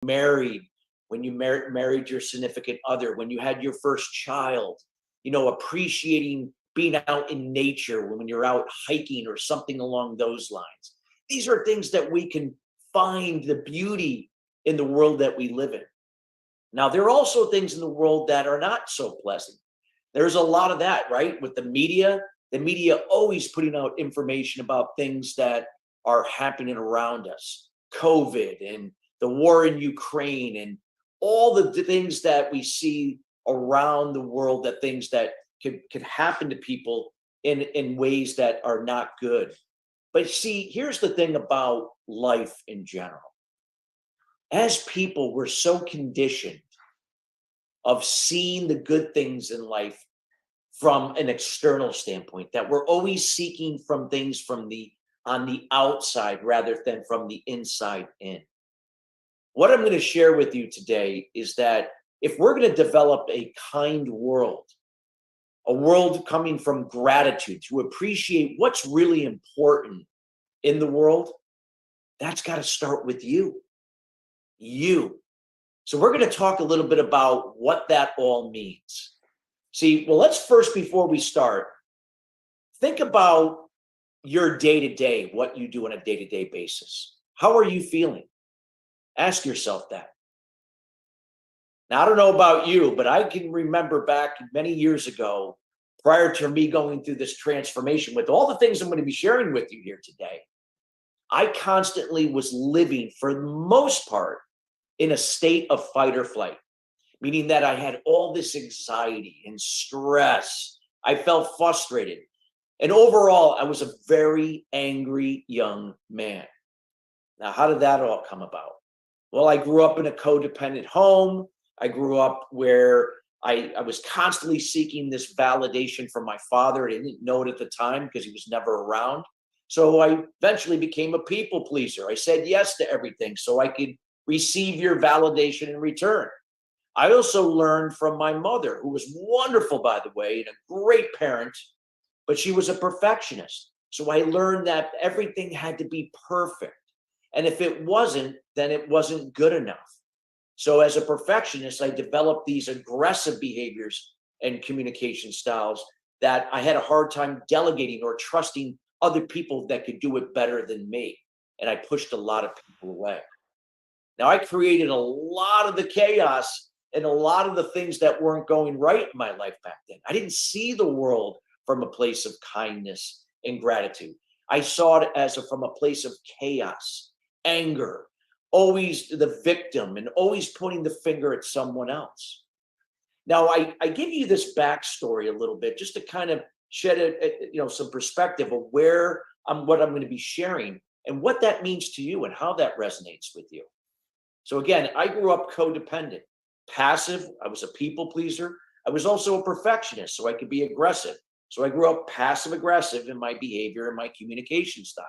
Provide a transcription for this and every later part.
married, when you married your significant other, when you had your first child, appreciating being out in nature when you're out hiking or something along those lines. These are things that we can find the beauty in the world that we live in. Now, there are also things in the world that are not so pleasant. There's a lot of that, right? With the media always putting out information about things that are happening around us, COVID and the war in Ukraine and all the things that we see around the world, that things that could happen to people in ways that are not good. But see, here's the thing about life in general. As people, we're so conditioned of seeing the good things in life from an external standpoint that we're always seeking from things from the on the outside rather than from the inside in. What I'm going to share with you today is that if we're going to develop a kind world, a world coming from gratitude to appreciate what's really important in the world, that's got to start with you. You. So we're going to talk a little bit about what that all means. See, well, let's first, before we start, think about your day-to-day, what you do on a day-to-day basis. How are you feeling? Ask yourself that. Now, I don't know about you, but I can remember back many years ago, prior to me going through this transformation with all the things I'm going to be sharing with you here today, I constantly was living, for the most part, in a state of fight or flight, meaning that I had all this anxiety and stress. I felt frustrated. And overall, I was a very angry young man. Now, how did that all come about? Well, I grew up in a codependent home. I grew up where I was constantly seeking this validation from my father. I didn't know it at the time because he was never around. So I eventually became a people pleaser. I said yes to everything so I could receive your validation in return. I also learned from my mother, who was wonderful, by the way, and a great parent, but she was a perfectionist. So I learned that everything had to be perfect. And if it wasn't, then it wasn't good enough. So as a perfectionist, I developed these aggressive behaviors and communication styles that I had a hard time delegating or trusting other people that could do it better than me. And I pushed a lot of people away. Now, I created a lot of the chaos and a lot of the things that weren't going right in my life back then. I didn't see the world from a place of kindness and gratitude. I saw it from a place of chaos, anger, always the victim, and always pointing the finger at someone else. Now, I give you this backstory a little bit just to kind of shed some perspective of what I'm going to be sharing and what that means to you and how that resonates with you. So again, I grew up codependent, passive. I was a people pleaser. I was also a perfectionist, so I could be aggressive. So I grew up passive aggressive in my behavior and my communication style.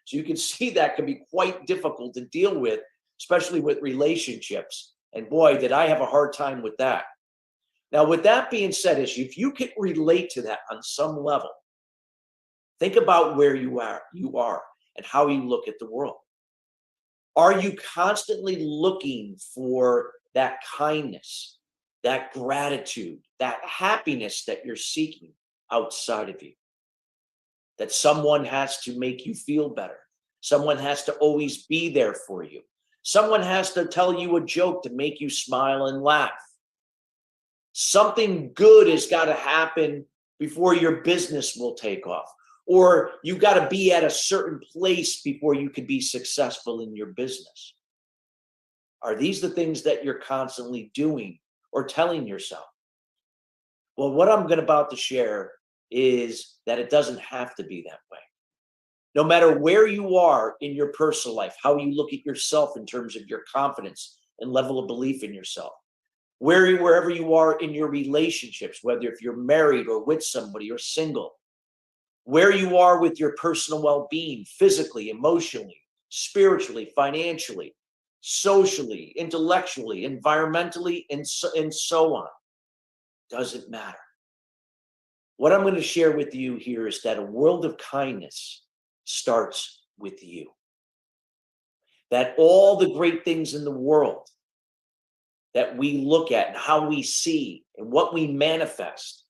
So you can see that can be quite difficult to deal with, especially with relationships. And boy, did I have a hard time with that. Now, with that being said, if you can relate to that on some level, think about where you are and how you look at the world. Are you constantly looking for that kindness, that gratitude, that happiness that you're seeking outside of you? That someone has to make you feel better. Someone has to always be there for you. Someone has to tell you a joke to make you smile and laugh. Something good has got to happen before your business will take off. Or you got to be at a certain place before you can be successful in your business. Are these the things that you're constantly doing or telling yourself? Well, what I'm about to share is that it doesn't have to be that way. No matter where you are in your personal life, how you look at yourself in terms of your confidence and level of belief in yourself, wherever you are in your relationships, whether if you're married or with somebody or single, where you are with your personal well-being, physically, emotionally, spiritually, financially, socially, intellectually, environmentally, and so on. Doesn't matter. What I'm going to share with you here is that a world of kindness starts with you. That all the great things in the world that we look at and how we see and what we manifest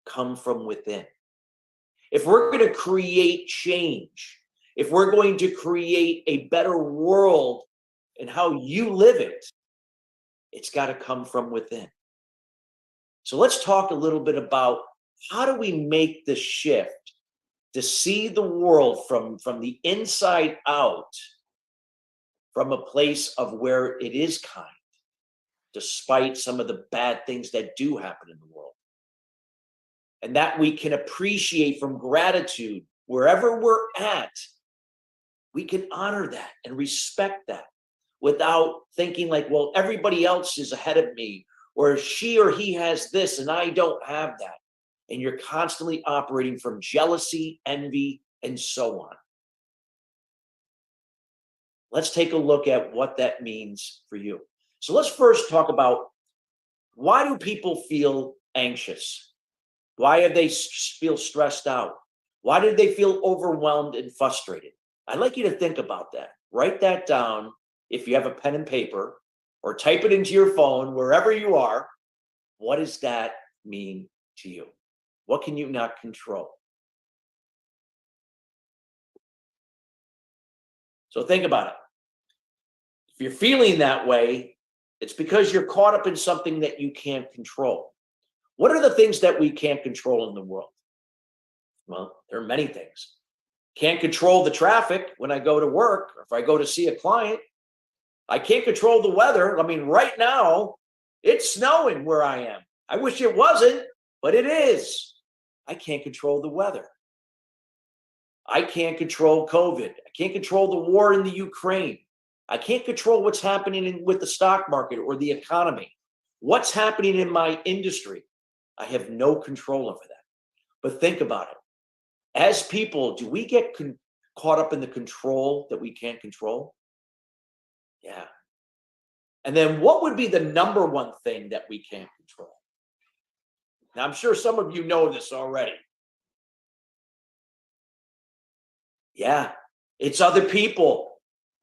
come from within. If we're going to create change, if we're going to create a better world and how you live it, it's got to come from within. So let's talk a little bit about how do we make the shift to see the world from the inside out, from a place of where it is kind, despite some of the bad things that do happen in the world. And that we can appreciate from gratitude wherever we're at. We can honor that and respect that without thinking like, well, everybody else is ahead of me, or she or he has this and I don't have that. And you're constantly operating from jealousy, envy, and so on. Let's take a look at what that means for you. So let's first talk about, why do people feel anxious? Why do they feel stressed out? Why do they feel overwhelmed and frustrated? I'd like you to think about that. Write that down if you have a pen and paper, or type it into your phone, wherever you are. What does that mean to you? What can you not control? So think about it. If you're feeling that way, it's because you're caught up in something that you can't control. What are the things that we can't control in the world? Well, there are many things. Can't control the traffic when I go to work, or if I go to see a client. I can't control the weather. I mean, right now, it's snowing where I am. I wish it wasn't, but it is. I can't control the weather. I can't control COVID. I can't control the war in the Ukraine. I can't control what's happening with the stock market or the economy. What's happening in my industry? I have no control over that. But think about it. As people, do we get caught up in the control that we can't control? Yeah. And then what would be the number one thing that we can't control? Now, I'm sure some of you know this already. Yeah, it's other people.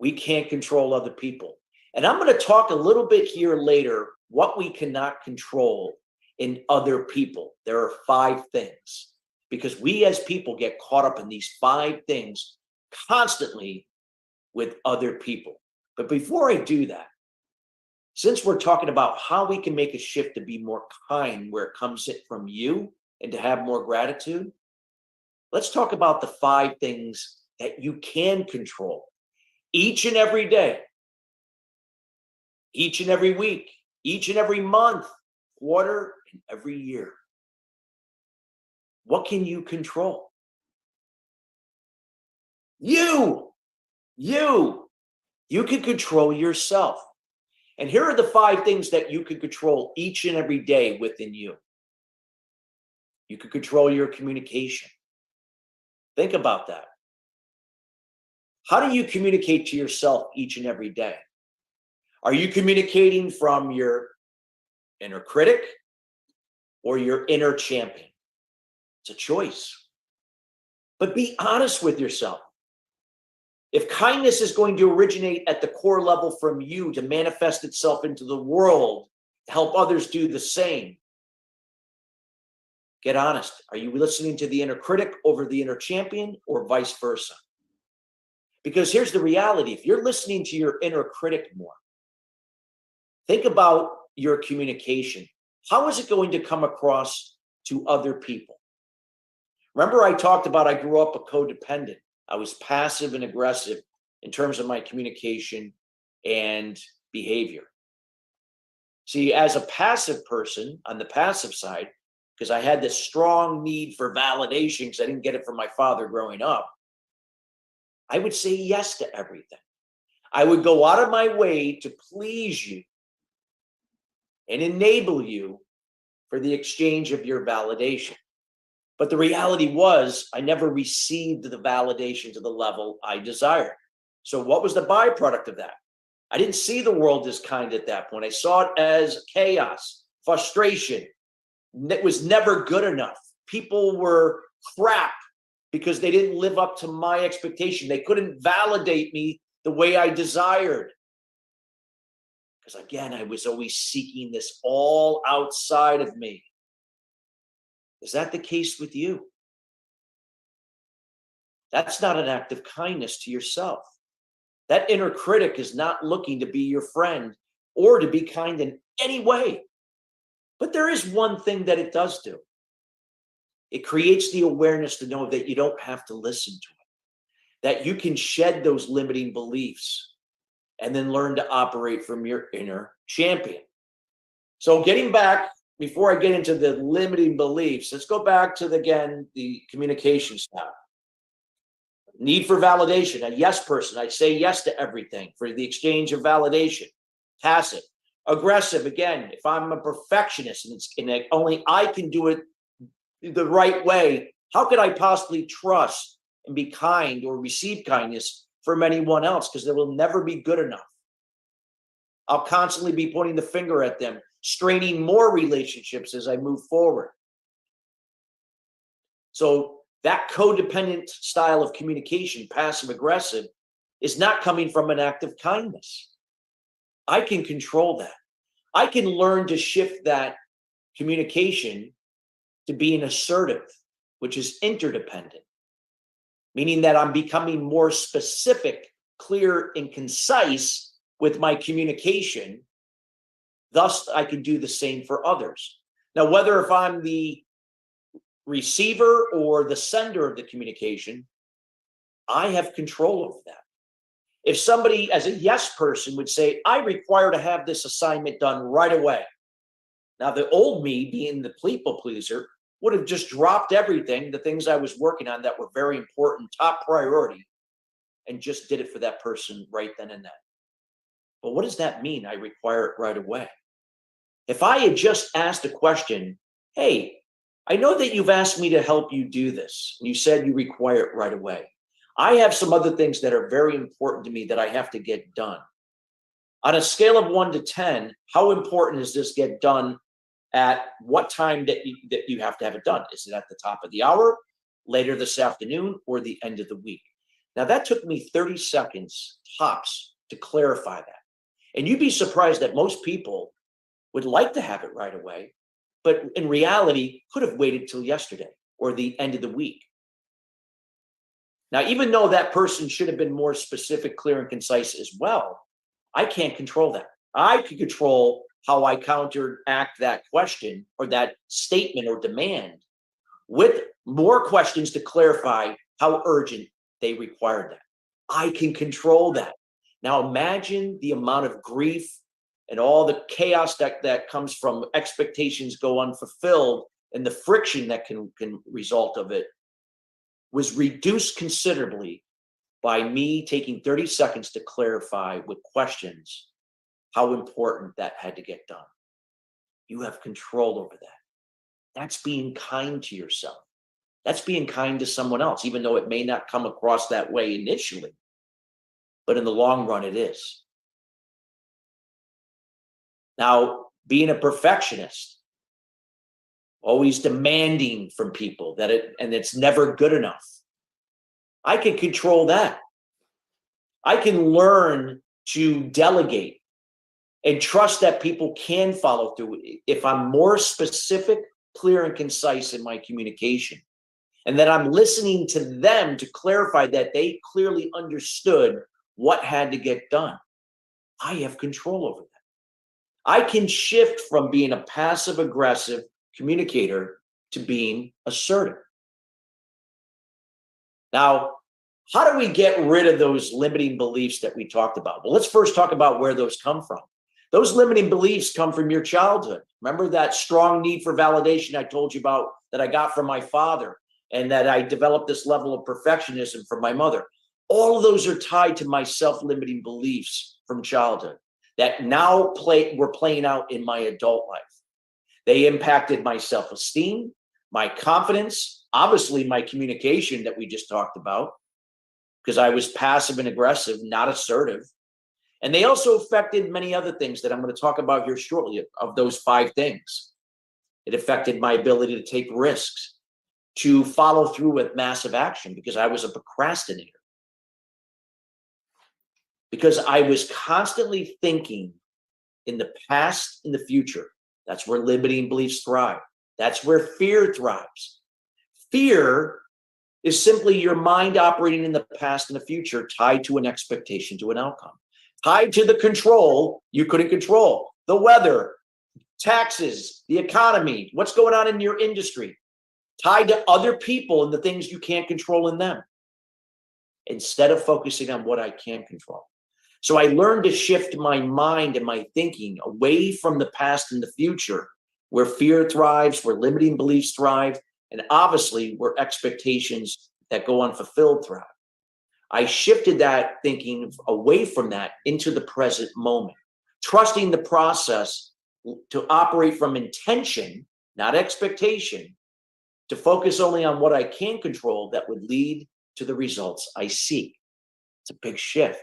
We can't control other people. And I'm going to talk a little bit here later what we cannot control in other people. There are 5 things, because we as people get caught up in these 5 things constantly with other people. But before I do that, since we're talking about how we can make a shift to be more kind where it comes from you and to have more gratitude, let's talk about the 5 things that you can control each and every day, each and every week, each and every month, quarter, and every year. What can you control? You can control yourself. And here are the 5 things that you can control each and every day within you. You can control your communication. Think about that. How do you communicate to yourself each and every day? Are you communicating from your inner critic or your inner champion? It's a choice. But be honest with yourself. If kindness is going to originate at the core level from you to manifest itself into the world, to help others do the same, get honest. Are you listening to the inner critic over the inner champion, or vice versa? Because here's the reality. If you're listening to your inner critic more, think about your communication. How is it going to come across to other people? Remember, I talked about I grew up a codependent. I was passive and aggressive in terms of my communication and behavior. See, as a passive person on the passive side, because I had this strong need for validation because I didn't get it from my father growing up, I would say yes to everything. I would go out of my way to please you and enable you for the exchange of your validation. But the reality was I never received the validation to the level I desired. So what was the byproduct of that? I didn't see the world as kind at that point. I saw it as chaos, frustration. It was never good enough. People were crap because they didn't live up to my expectation. They couldn't validate me the way I desired. Because again, I was always seeking this all outside of me. Is that the case with you? That's not an act of kindness to yourself. That inner critic is not looking to be your friend or to be kind in any way. But there is one thing that it does do. It creates the awareness to know that you don't have to listen to it, that you can shed those limiting beliefs and then learn to operate from your inner champion. So getting back, before I get into the limiting beliefs, let's go back to, the communication style. Need for validation, a yes person. I say yes to everything for the exchange of validation. Passive. Aggressive, again, if I'm a perfectionist and only I can do it the right way, how could I possibly trust and be kind or receive kindness from anyone else? Because they will never be good enough. I'll constantly be pointing the finger at them, straining more relationships as I move forward. So that codependent style of communication, passive aggressive, is not coming from an act of kindness. I can control that. I can learn to shift that communication to being assertive, which is interdependent, meaning that I'm becoming more specific, clear, and concise with my communication. Thus, I can do the same for others. Now, whether if I'm the receiver or the sender of the communication, I have control over that. If somebody, as a yes person, would say, I require to have this assignment done right away. Now, the old me, being the people pleaser, would have just dropped everything, the things I was working on that were very important, top priority, and just did it for that person right then and there. But what does that mean? I require it right away. If I had just asked a question, hey, I know that you've asked me to help you do this, and you said you require it right away. I have some other things that are very important to me that I have to get done. On a scale of 1 to 10, how important is this get done at what time that you have to have it done? Is it at the top of the hour, later this afternoon, or the end of the week? Now, that took me 30 seconds tops to clarify that. And you'd be surprised that most people would like to have it right away, but in reality, could have waited till yesterday or the end of the week. Now, even though that person should have been more specific, clear, and concise as well, I can't control that. I can control how I counteract that question or that statement or demand with more questions to clarify how urgent they required that. I can control that. Now, imagine the amount of grief and all the chaos that comes from expectations go unfulfilled and the friction that can result of it was reduced considerably by me taking 30 seconds to clarify with questions how important that had to get done. You have control over that. That's being kind to yourself. That's being kind to someone else, even though it may not come across that way initially. But in the long run, it is. Now, being a perfectionist, always demanding from people and it's never good enough. I can control that. I can learn to delegate and trust that people can follow through if I'm more specific, clear, and concise in my communication. And that I'm listening to them to clarify that they clearly understood what had to get done. I have control over that. I can shift from being a passive aggressive communicator to being assertive. Now, how do we get rid of those limiting beliefs that we talked about? Well, let's first talk about where those come from. Those limiting beliefs come from your childhood. Remember that strong need for validation I told you about that I got from my father, and that I developed this level of perfectionism from my mother. All of those are tied to my self-limiting beliefs from childhood that now were playing out in my adult life. They impacted my self-esteem, my confidence, obviously my communication that we just talked about, because I was passive and aggressive, not assertive. And they also affected many other things that I'm going to talk about here shortly. Of those 5 things, it affected my ability to take risks, to follow through with massive action, because I was a procrastinator. Because I was constantly thinking in the past and the future. That's where limiting beliefs thrive. That's where fear thrives. Fear is simply your mind operating in the past and the future, tied to an expectation, to an outcome, tied to the control you couldn't control, the weather, taxes, the economy, what's going on in your industry, tied to other people and the things you can't control in them, instead of focusing on what I can control. So I learned to shift my mind and my thinking away from the past and the future, where fear thrives, where limiting beliefs thrive, and obviously where expectations that go unfulfilled thrive. I shifted that thinking away from that into the present moment, trusting the process to operate from intention, not expectation, to focus only on what I can control that would lead to the results I seek. It's a big shift.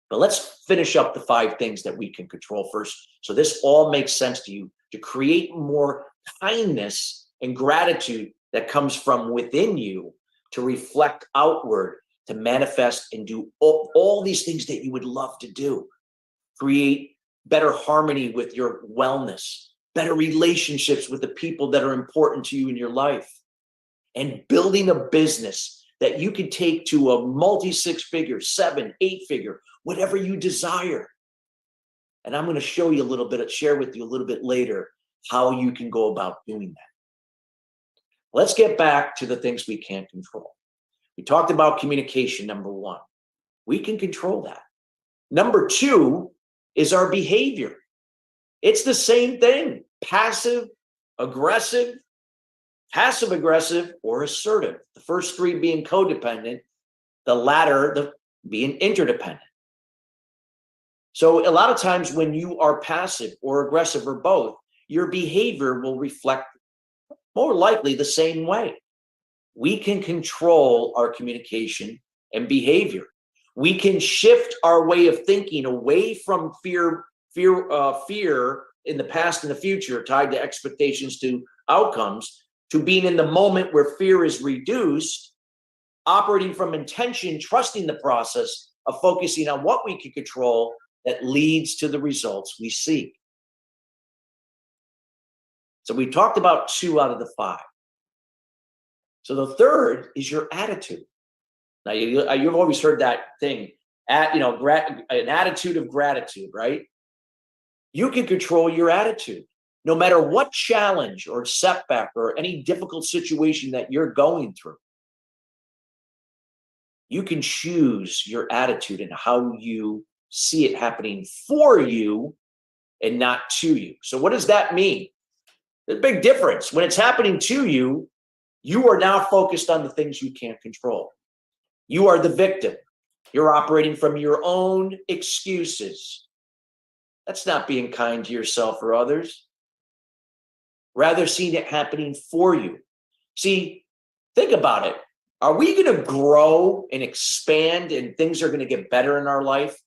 But let's finish up the 5 things that we can control first, so this all makes sense to you, to create more kindness and gratitude that comes from within you, to reflect outward, to manifest and do all these things that you would love to do. Create better harmony with your wellness, better relationships with the people that are important to you in your life, and building a business that you can take to a multi 6-figure, 7, 8-figure, whatever you desire. And I'm going to show you a little bit, share with you a little bit later how you can go about doing that. Let's get back to the things we can't control. We talked about communication, number 1. We can control that. Number 2 is our behavior. It's the same thing: passive, aggressive, passive aggressive, or assertive. The first 3 being codependent, the latter being interdependent. So a lot of times when you are passive or aggressive or both, your behavior will reflect more likely the same way. We can control our communication and behavior. We can shift our way of thinking away from fear in the past and the future, tied to expectations, to outcomes, to being in the moment where fear is reduced, operating from intention, trusting the process of focusing on what we can control that leads to the results we seek. So we talked about 2 out of the 5. So the third is your attitude. Now, you've always heard that thing, an attitude of gratitude, right? You can control your attitude. No matter what challenge or setback or any difficult situation that you're going through, you can choose your attitude and how you see it happening for you and not to you. So what does that mean? There's a big difference. When it's happening to you, you are now focused on the things you can't control. You are the victim. You're operating from your own excuses. That's not being kind to yourself or others. Rather, seeing it happening for you. See, think about it. Are we going to grow and expand and things are going to get better in our life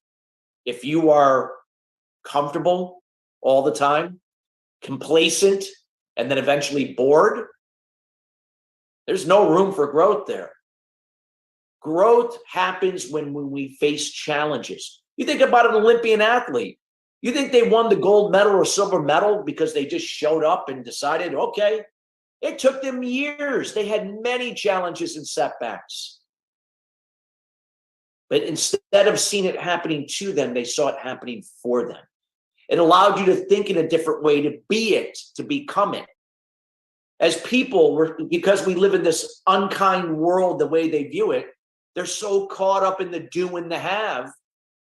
if you are comfortable all the time, complacent, and then eventually bored? There's no room for growth there. Growth happens when we face challenges. You think about an Olympian athlete. You think they won the gold medal or silver medal because they just showed up and decided, okay? It took them years. They had many challenges and setbacks. But instead of seeing it happening to them, they saw it happening for them. It allowed you to think in a different way, to be it, to become it. As people, because we live in this unkind world, the way they view it, they're so caught up in the do and the have,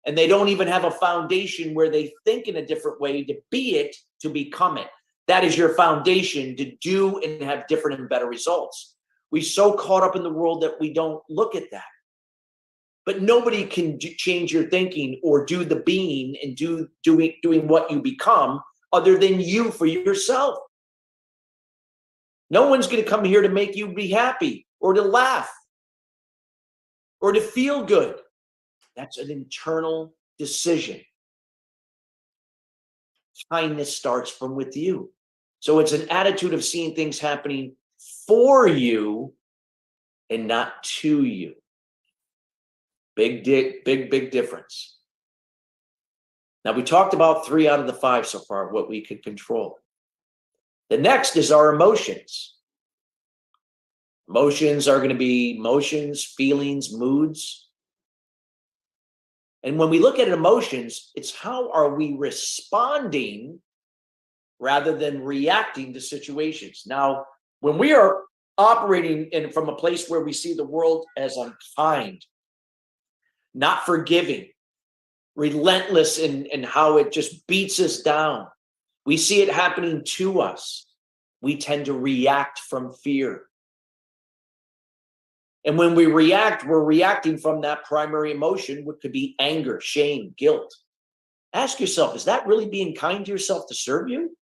and they don't even have a foundation where they think in a different way, to be it, to become it. That is your foundation to do and have different and better results. We're so caught up in the world that we don't look at that. But nobody can change your thinking or do the being and doing what you become other than you for yourself. No one's going to come here to make you be happy or to laugh or to feel good. That's an internal decision. Kindness starts from with you. So it's an attitude of seeing things happening for you and not to you. Big difference. Now, we talked about 3 out of the 5 so far, what we can control. The next is our emotions. Emotions are going to be emotions, feelings, moods. And when we look at emotions, it's how are we responding rather than reacting to situations. Now, when we are operating from a place where we see the world as unkind, not forgiving, relentless in how it just beats us down, we see it happening to us, we tend to react from fear. And when we react, we're reacting from that primary emotion, which could be anger, shame, guilt. Ask yourself, is that really being kind to yourself to serve you?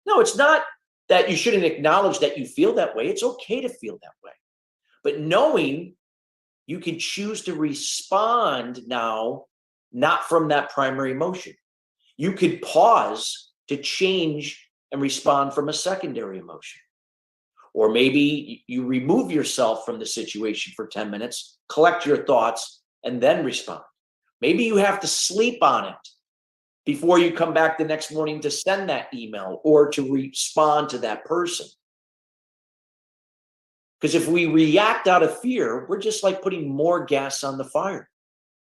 No, it's not that you shouldn't acknowledge that you feel that way. It's okay to feel that way. But knowing you can choose to respond now, not from that primary emotion. You could pause to change and respond from a secondary emotion. Or maybe you remove yourself from the situation for 10 minutes, collect your thoughts, and then respond. Maybe you have to sleep on it before you come back the next morning to send that email or to respond to that person. Because if we react out of fear, we're just like putting more gas on the fire.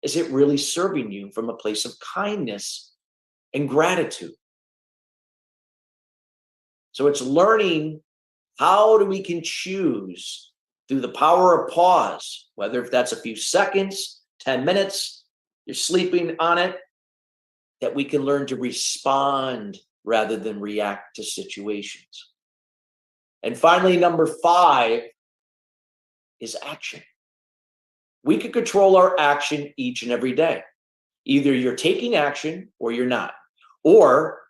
Is it really serving you from a place of kindness and gratitude? So it's learning how we can choose through the power of pause, whether if that's a few seconds, 10 minutes, you're sleeping on it, that we can learn to respond rather than react to situations. And finally, number 5 is action. We can control our action each and every day. Either you're taking action or you're not. Or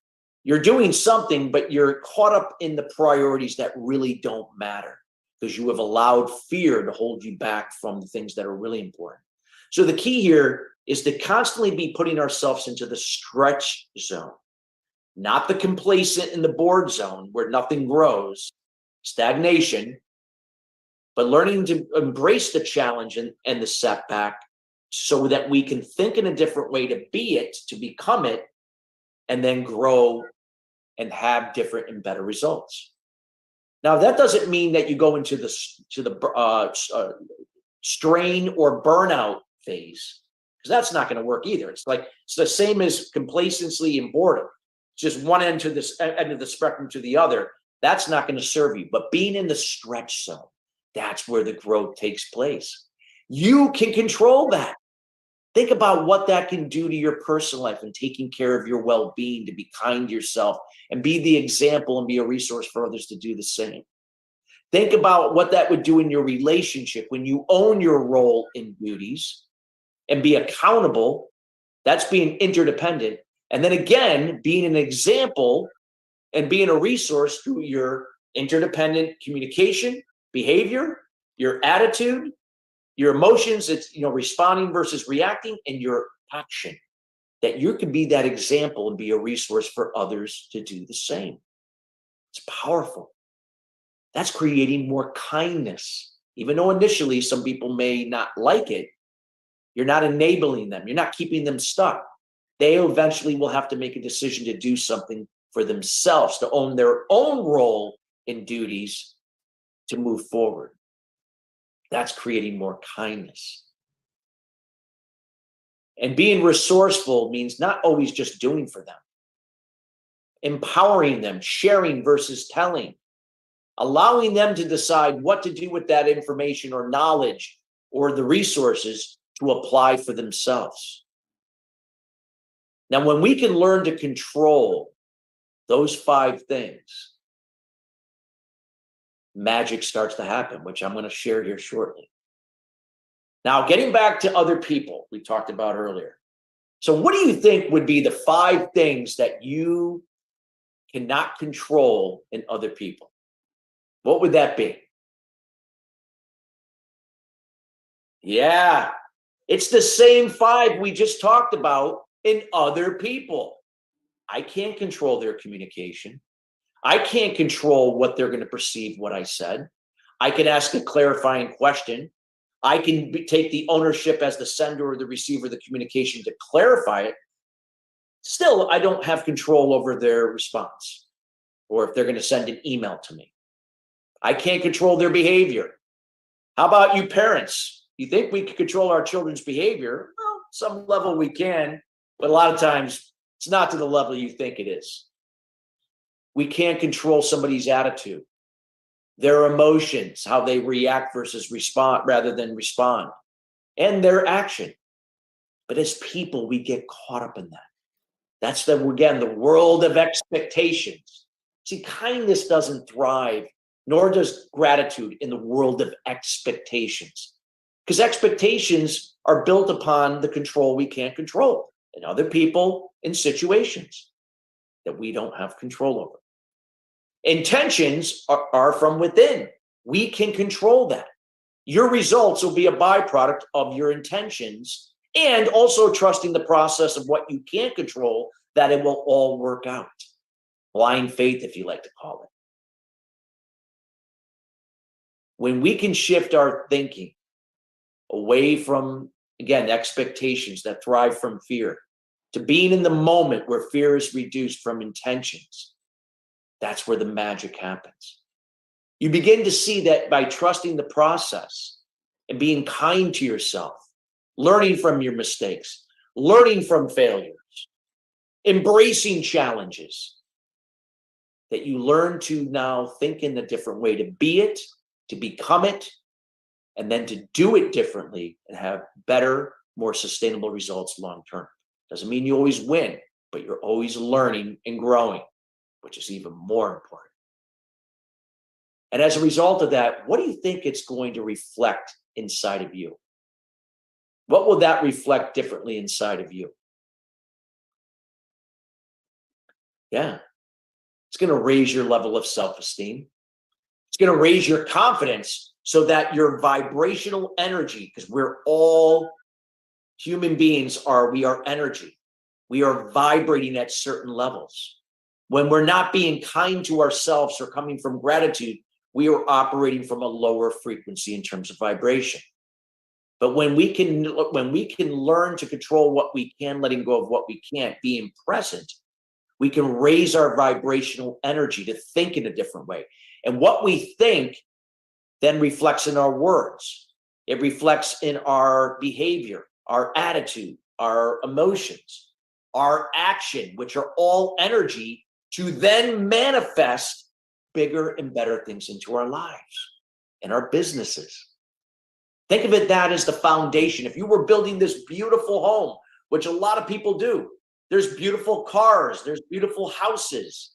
you're doing something, but you're caught up in the priorities that really don't matter because you have allowed fear to hold you back from the things that are really important. So the key here is to constantly be putting ourselves into the stretch zone, not the complacent in the bored zone where nothing grows, stagnation, but learning to embrace the challenge and the setback so that we can think in a different way to be it, to become it, and then grow and have different and better results. Now, that doesn't mean that you go into the strain or burnout phase, because that's not going to work either. It's the same as complacency and boredom. It's just one end of the spectrum to the other. That's not going to serve you. But being in the stretch zone, that's where the growth takes place. You can control that. Think about what that can do to your personal life and taking care of your well-being, to be kind to yourself and be the example and be a resource for others to do the same. Think about what that would do in your relationship when you own your role in duties and be accountable. That's being interdependent. And then again, being an example and being a resource through your interdependent communication, behavior, your attitude, your emotions. It's, responding versus reacting, and your action, that you can be that example and be a resource for others to do the same. It's powerful. That's creating more kindness. Even though initially some people may not like it, you're not enabling them. You're not keeping them stuck. They eventually will have to make a decision to do something for themselves, to own their own role in duties, to move forward. That's creating more kindness. And being resourceful means not always just doing for them, empowering them, sharing versus telling, allowing them to decide what to do with that information or knowledge or the resources to apply for themselves. Now, when we can learn to control those 5 things, magic starts to happen, which I'm going to share here shortly. Now, getting back to other people we talked about earlier. So what do you think would be the 5 things that you cannot control in other people? What would that be? Yeah, it's the same 5 we just talked about in other people. I can't control their communication. I can't control what they're going to perceive what I said. I can ask a clarifying question. I can take the ownership as the sender or the receiver of the communication to clarify it. Still, I don't have control over their response or if they're going to send an email to me. I can't control their behavior. How about you parents? You think we can control our children's behavior? Well, some level we can, but a lot of times it's not to the level you think it is. We can't control somebody's attitude, their emotions, how they react versus respond rather than respond, and their action. But as people, we get caught up in that. That's again, the world of expectations. See, kindness doesn't thrive, nor does gratitude in the world of expectations. Because expectations are built upon the control we can't control in other people, in situations that we don't have control over. Intentions are from within. We can control that. Your results will be a byproduct of your intentions and also trusting the process of what you can't control, that it will all work out. Blind faith, if you like to call it. When we can shift our thinking away from, again, expectations that thrive from fear to being in the moment where fear is reduced from intentions, that's where the magic happens. You begin to see that by trusting the process and being kind to yourself, learning from your mistakes, learning from failures, embracing challenges, that you learn to now think in a different way, to be it, to become it, and then to do it differently and have better, more sustainable results long term. Doesn't mean you always win, but you're always learning and growing, which is even more important. And as a result of that, what do you think it's going to reflect inside of you? What will that reflect differently inside of you? Yeah, it's going to raise your level of self-esteem. It's going to raise your confidence so that your vibrational energy, because we're all human beings, we are energy. We are vibrating at certain levels. When we're not being kind to ourselves or coming from gratitude, we are operating from a lower frequency in terms of vibration. But when we can learn to control what we can, letting go of what we can't, being present, we can raise our vibrational energy to think in a different way. And what we think then reflects in our words. It reflects in our behavior, our attitude, our emotions, our action, which are all energy to then manifest bigger and better things into our lives and our businesses. Think of it that as the foundation. If you were building this beautiful home, which a lot of people do, there's beautiful cars, there's beautiful houses.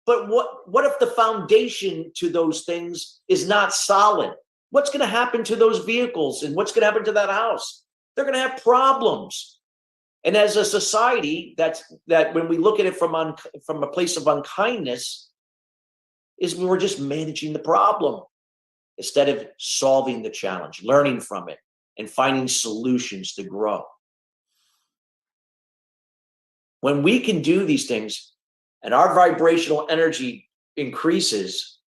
But what if the foundation to those things is not solid? What's going to happen to those vehicles and what's going to happen to that house? They're going to have problems. And as a society, that when we look at it from a place of unkindness, is we're just managing the problem instead of solving the challenge, learning from it, and finding solutions to grow. When we can do these things and our vibrational energy increases,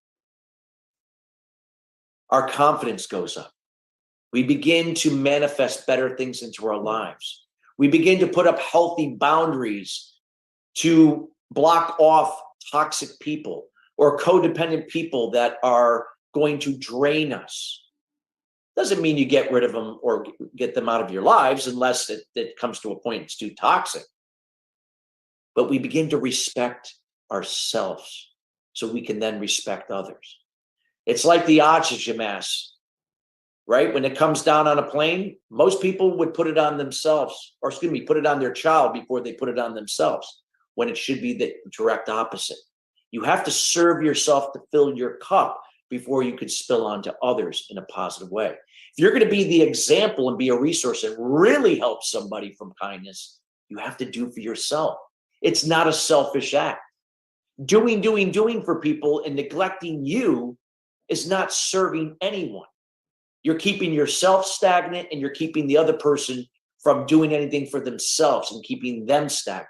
our confidence goes up. We begin to manifest better things into our lives. We begin to put up healthy boundaries to block off toxic people or codependent people that are going to drain us. Doesn't mean you get rid of them or get them out of your lives unless it comes to a point it's too toxic. But we begin to respect ourselves so we can then respect others. It's like the oxygen mask, right? When it comes down on a plane, most people would put it on themselves, or put it on their child before they put it on themselves, when it should be the direct opposite. You have to serve yourself to fill your cup before you could spill onto others in a positive way. If you're going to be the example and be a resource and really help somebody from kindness, you have to do for yourself. It's not a selfish act. Doing for people and neglecting you is not serving anyone. You're keeping yourself stagnant and you're keeping the other person from doing anything for themselves and keeping them stagnant.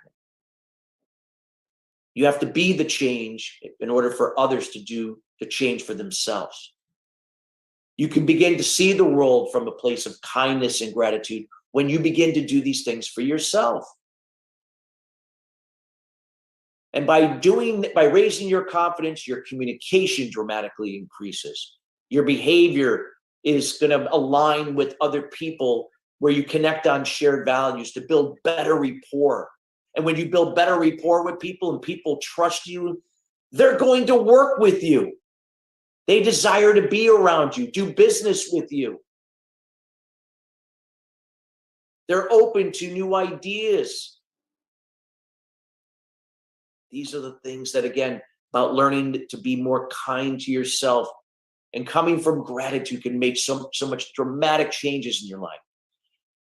You have to be the change in order for others to do the change for themselves. You can begin to see the world from a place of kindness and gratitude when you begin to do these things for yourself. And by raising your confidence, your communication dramatically increases. Your behavior is going to align with other people where you connect on shared values to build better rapport. And when you build better rapport with people and people trust you, they're going to work with you. They desire to be around you, do business with you. They're open to new ideas. These are the things that, again, about learning to be more kind to yourself and coming from gratitude can make so much dramatic changes in your life.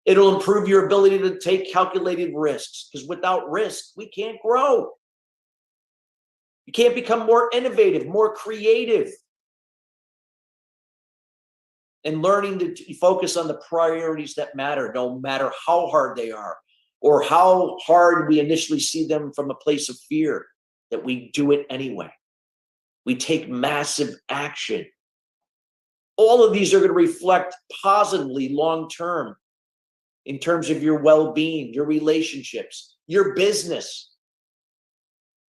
It'll improve your ability to take calculated risks, because without risk, we can't grow. You can't become more innovative, more creative. And learning to focus on the priorities that matter, no matter how hard they are, or how hard we initially see them from a place of fear, that we do it anyway. We take massive action. All of these are going to reflect positively long-term in terms of your well-being, your relationships, your business.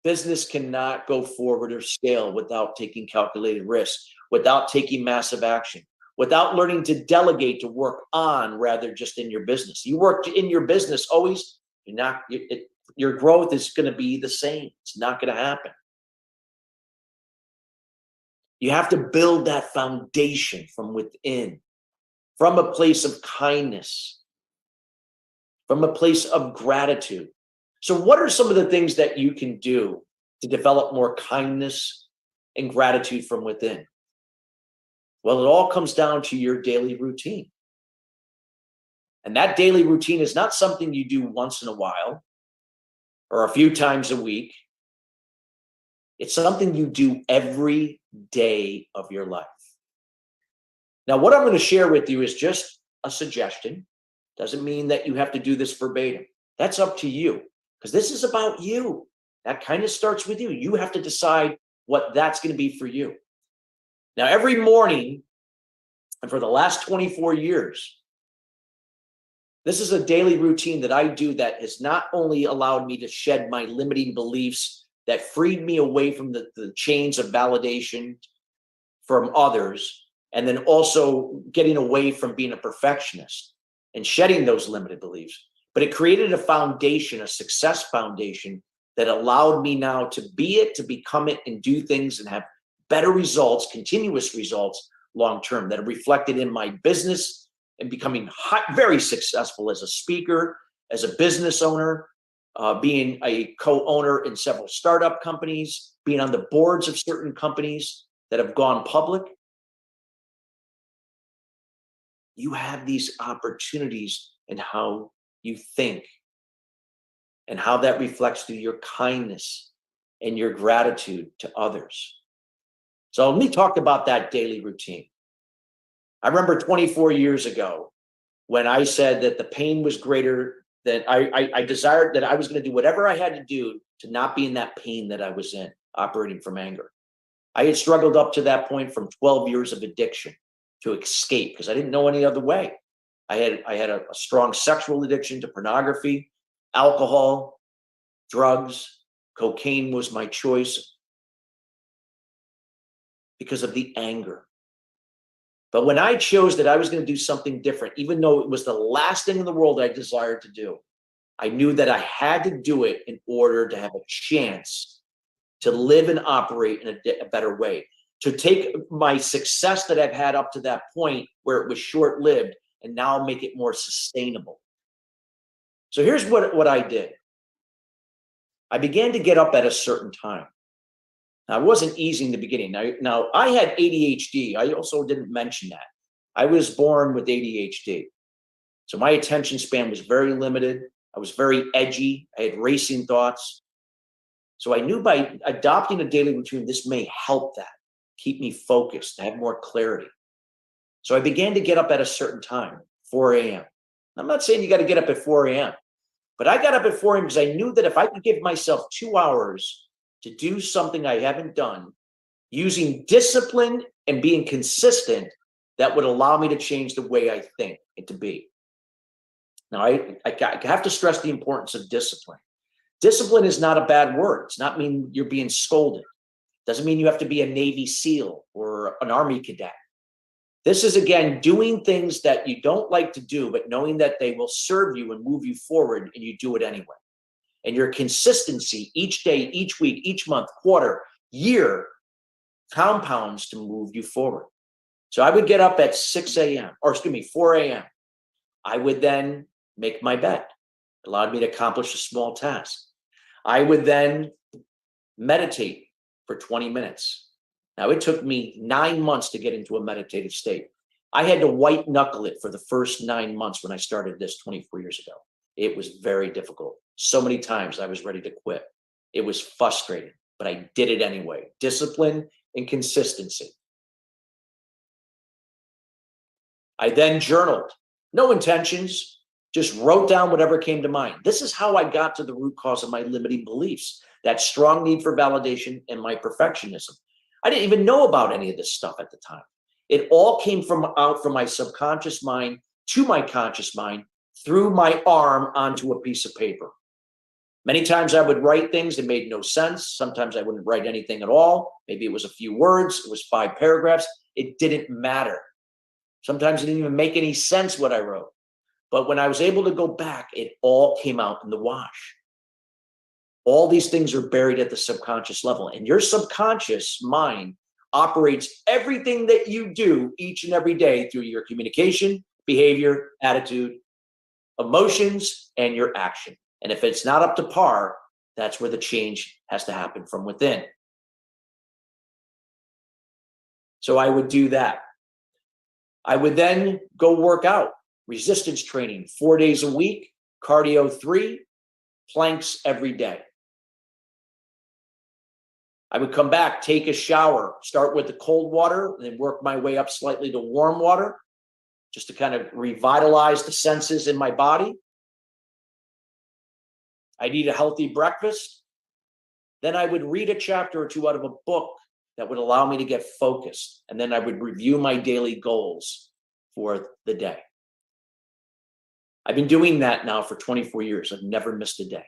Business cannot go forward or scale without taking calculated risks, without taking massive action, without learning to delegate to work on rather just in your business. You work in your business always, your growth is going to be the same. It's not going to happen. You have to build that foundation from within, from a place of kindness, from a place of gratitude. So what are some of the things that you can do to develop more kindness and gratitude from within? Well, it all comes down to your daily routine. And that daily routine is not something you do once in a while or a few times a week. It's something you do every day of your life. Now, what I'm going to share with you is just a suggestion. Doesn't mean that you have to do this verbatim. That's up to you, because this is about you. That kind of starts with you. You have to decide what that's going to be for you. Now, every morning, and for the last 24 years, this is a daily routine that I do that has not only allowed me to shed my limiting beliefs that freed me away from the chains of validation from others, and then also getting away from being a perfectionist and shedding those limited beliefs. But it created a foundation, a success foundation that allowed me now to be it, to become it, and do things and have better results, continuous results long-term that are reflected in my business and becoming very successful as a speaker, as a business owner, being a co-owner in several startup companies, being on the boards of certain companies that have gone public. You have these opportunities in how you think and how that reflects through your kindness and your gratitude to others. So let me talk about that daily routine. I remember 24 years ago when I said that the pain was greater, that I desired that I was going to do whatever I had to do to not be in that pain that I was in, operating from anger. I had struggled up to that point from 12 years of addiction to escape because I didn't know any other way. I had a strong sexual addiction to pornography, alcohol, drugs. Cocaine was my choice because of the anger. But when I chose that I was going to do something different, even though it was the last thing in the world I desired to do, I knew that I had to do it in order to have a chance to live and operate in a better way, to take my success that I've had up to that point where it was short-lived and now make it more sustainable. So here's what I did. I began to get up at a certain time. Now, it wasn't easy in the beginning. Now, I had ADHD. I also didn't mention that. I was born with ADHD. So my attention span was very limited. I was very edgy. I had racing thoughts. So I knew by adopting a daily routine, this may help that, keep me focused, have more clarity. So I began to get up at a certain time, 4 a.m. I'm not saying you got to get up at 4 a.m., but I got up at 4 a.m. because I knew that if I could give myself 2 hours to do something I haven't done, using discipline and being consistent, that would allow me to change the way I think and to be. Now, I have to stress the importance of discipline. Discipline is not a bad word. It's not mean you're being scolded. Doesn't mean you have to be a Navy SEAL or an Army cadet. This is, again, doing things that you don't like to do, but knowing that they will serve you and move you forward, and you do it anyway. And your consistency each day, each week, each month, quarter, year compounds to move you forward. So I would get up at 6 a.m., or excuse me, 4 a.m. I would then make my bed. It allowed me to accomplish a small task. I would then meditate for 20 minutes. Now, it took me 9 months to get into a meditative state. I had to white knuckle it for the first 9 months when I started this 24 years ago. It was very difficult. So many times I was ready to quit. It was frustrating, but I did it anyway. Discipline and consistency. I then journaled. No intentions, just wrote down whatever came to mind. This is how I got to the root cause of my limiting beliefs, that strong need for validation and my perfectionism. I didn't even know about any of this stuff at the time. It all came out from my subconscious mind to my conscious mind through my arm onto a piece of paper. Many times I would write things that made no sense. Sometimes I wouldn't write anything at all. Maybe it was a few words. It was 5 paragraphs. It didn't matter. Sometimes it didn't even make any sense what I wrote. But when I was able to go back, it all came out in the wash. All these things are buried at the subconscious level. And your subconscious mind operates everything that you do each and every day through your communication, behavior, attitude, emotions, and your action. And if it's not up to par, that's where the change has to happen from within. So I would do that. I would then go work out, resistance training 4 days a week, cardio 3, planks every day. I would come back, take a shower, start with the cold water, and then work my way up slightly to warm water, just to kind of revitalize the senses in my body. I'd eat a healthy breakfast. Then I would read a chapter or two out of a book that would allow me to get focused. And then I would review my daily goals for the day. I've been doing that now for 24 years. I've never missed a day.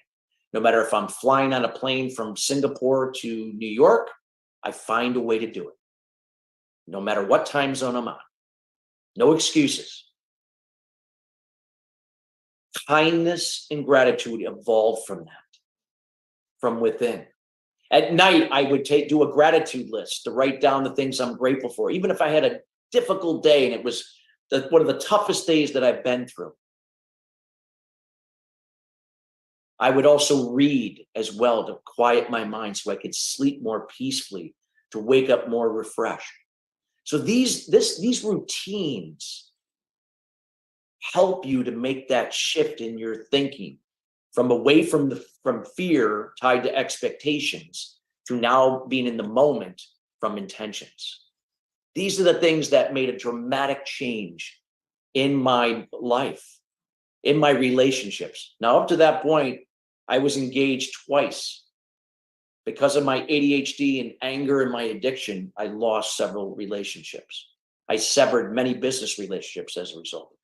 No matter if I'm flying on a plane from Singapore to New York, I find a way to do it. No matter what time zone I'm on. No excuses. Kindness and gratitude evolved from that, from within. At night, I would do a gratitude list to write down the things I'm grateful for, even if I had a difficult day and it was one of the toughest days that I've been through. I would also read as well to quiet my mind so I could sleep more peacefully, to wake up more refreshed. So these routines help you to make that shift in your thinking from away from fear tied to expectations to now being in the moment from intentions. These are the things that made a dramatic change in my life, in my relationships. Now, up to that point, I was engaged twice. Because of my ADHD and anger and my addiction, I lost several relationships. I severed many business relationships as a result.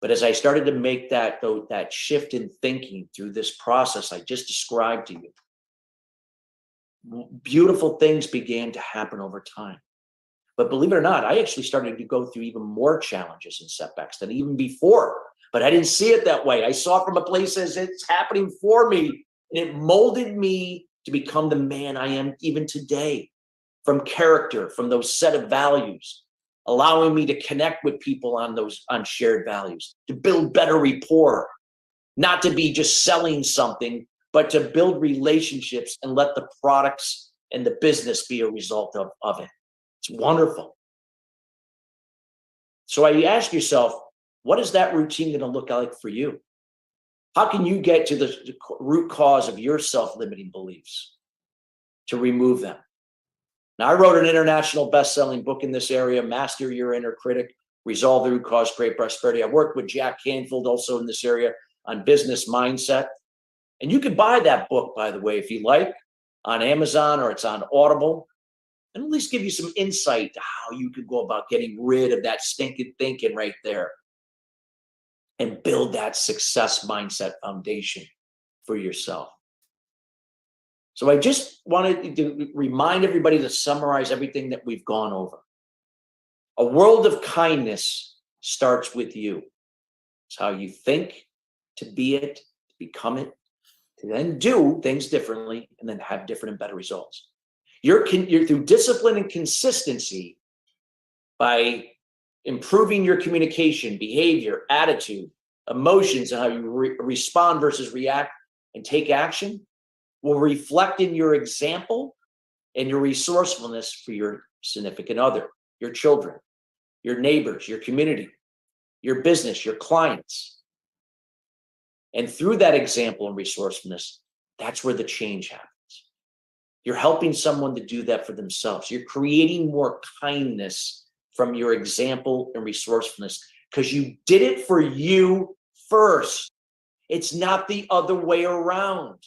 But as I started to make that shift in thinking through this process I just described to you, beautiful things began to happen over time. But believe it or not, I actually started to go through even more challenges and setbacks than even before. But I didn't see it that way. I saw it from a place as it's happening for me, and it molded me to become the man I am even today, from character, from those set of values, allowing me to connect with people on shared values, to build better rapport, not to be just selling something, but to build relationships and let the products and the business be a result of it. It's wonderful. So you ask yourself, what is that routine going to look like for you? How can you get to the root cause of your self-limiting beliefs to remove them? Now, I wrote an international best-selling book in this area, Master Your Inner Critic, Resolve the Root Cause, Create Prosperity. I worked with Jack Canfield also in this area on business mindset. And you can buy that book, by the way, if you like, on Amazon, or it's on Audible, and at least give you some insight to how you could go about getting rid of that stinking thinking right there and build that success mindset foundation for yourself. So I just wanted to remind everybody to summarize everything that we've gone over. A world of kindness starts with you. It's how you think, to be it, to become it, to then do things differently, and then have different and better results. You're through discipline and consistency, by improving your communication, behavior, attitude, emotions, and how you respond versus react and take action, will reflect in your example and your resourcefulness for your significant other, your children, your neighbors, your community, your business, your clients. And through that example and resourcefulness, that's where the change happens. You're helping someone to do that for themselves. You're creating more kindness from your example and resourcefulness because you did it for you first. It's not the other way around.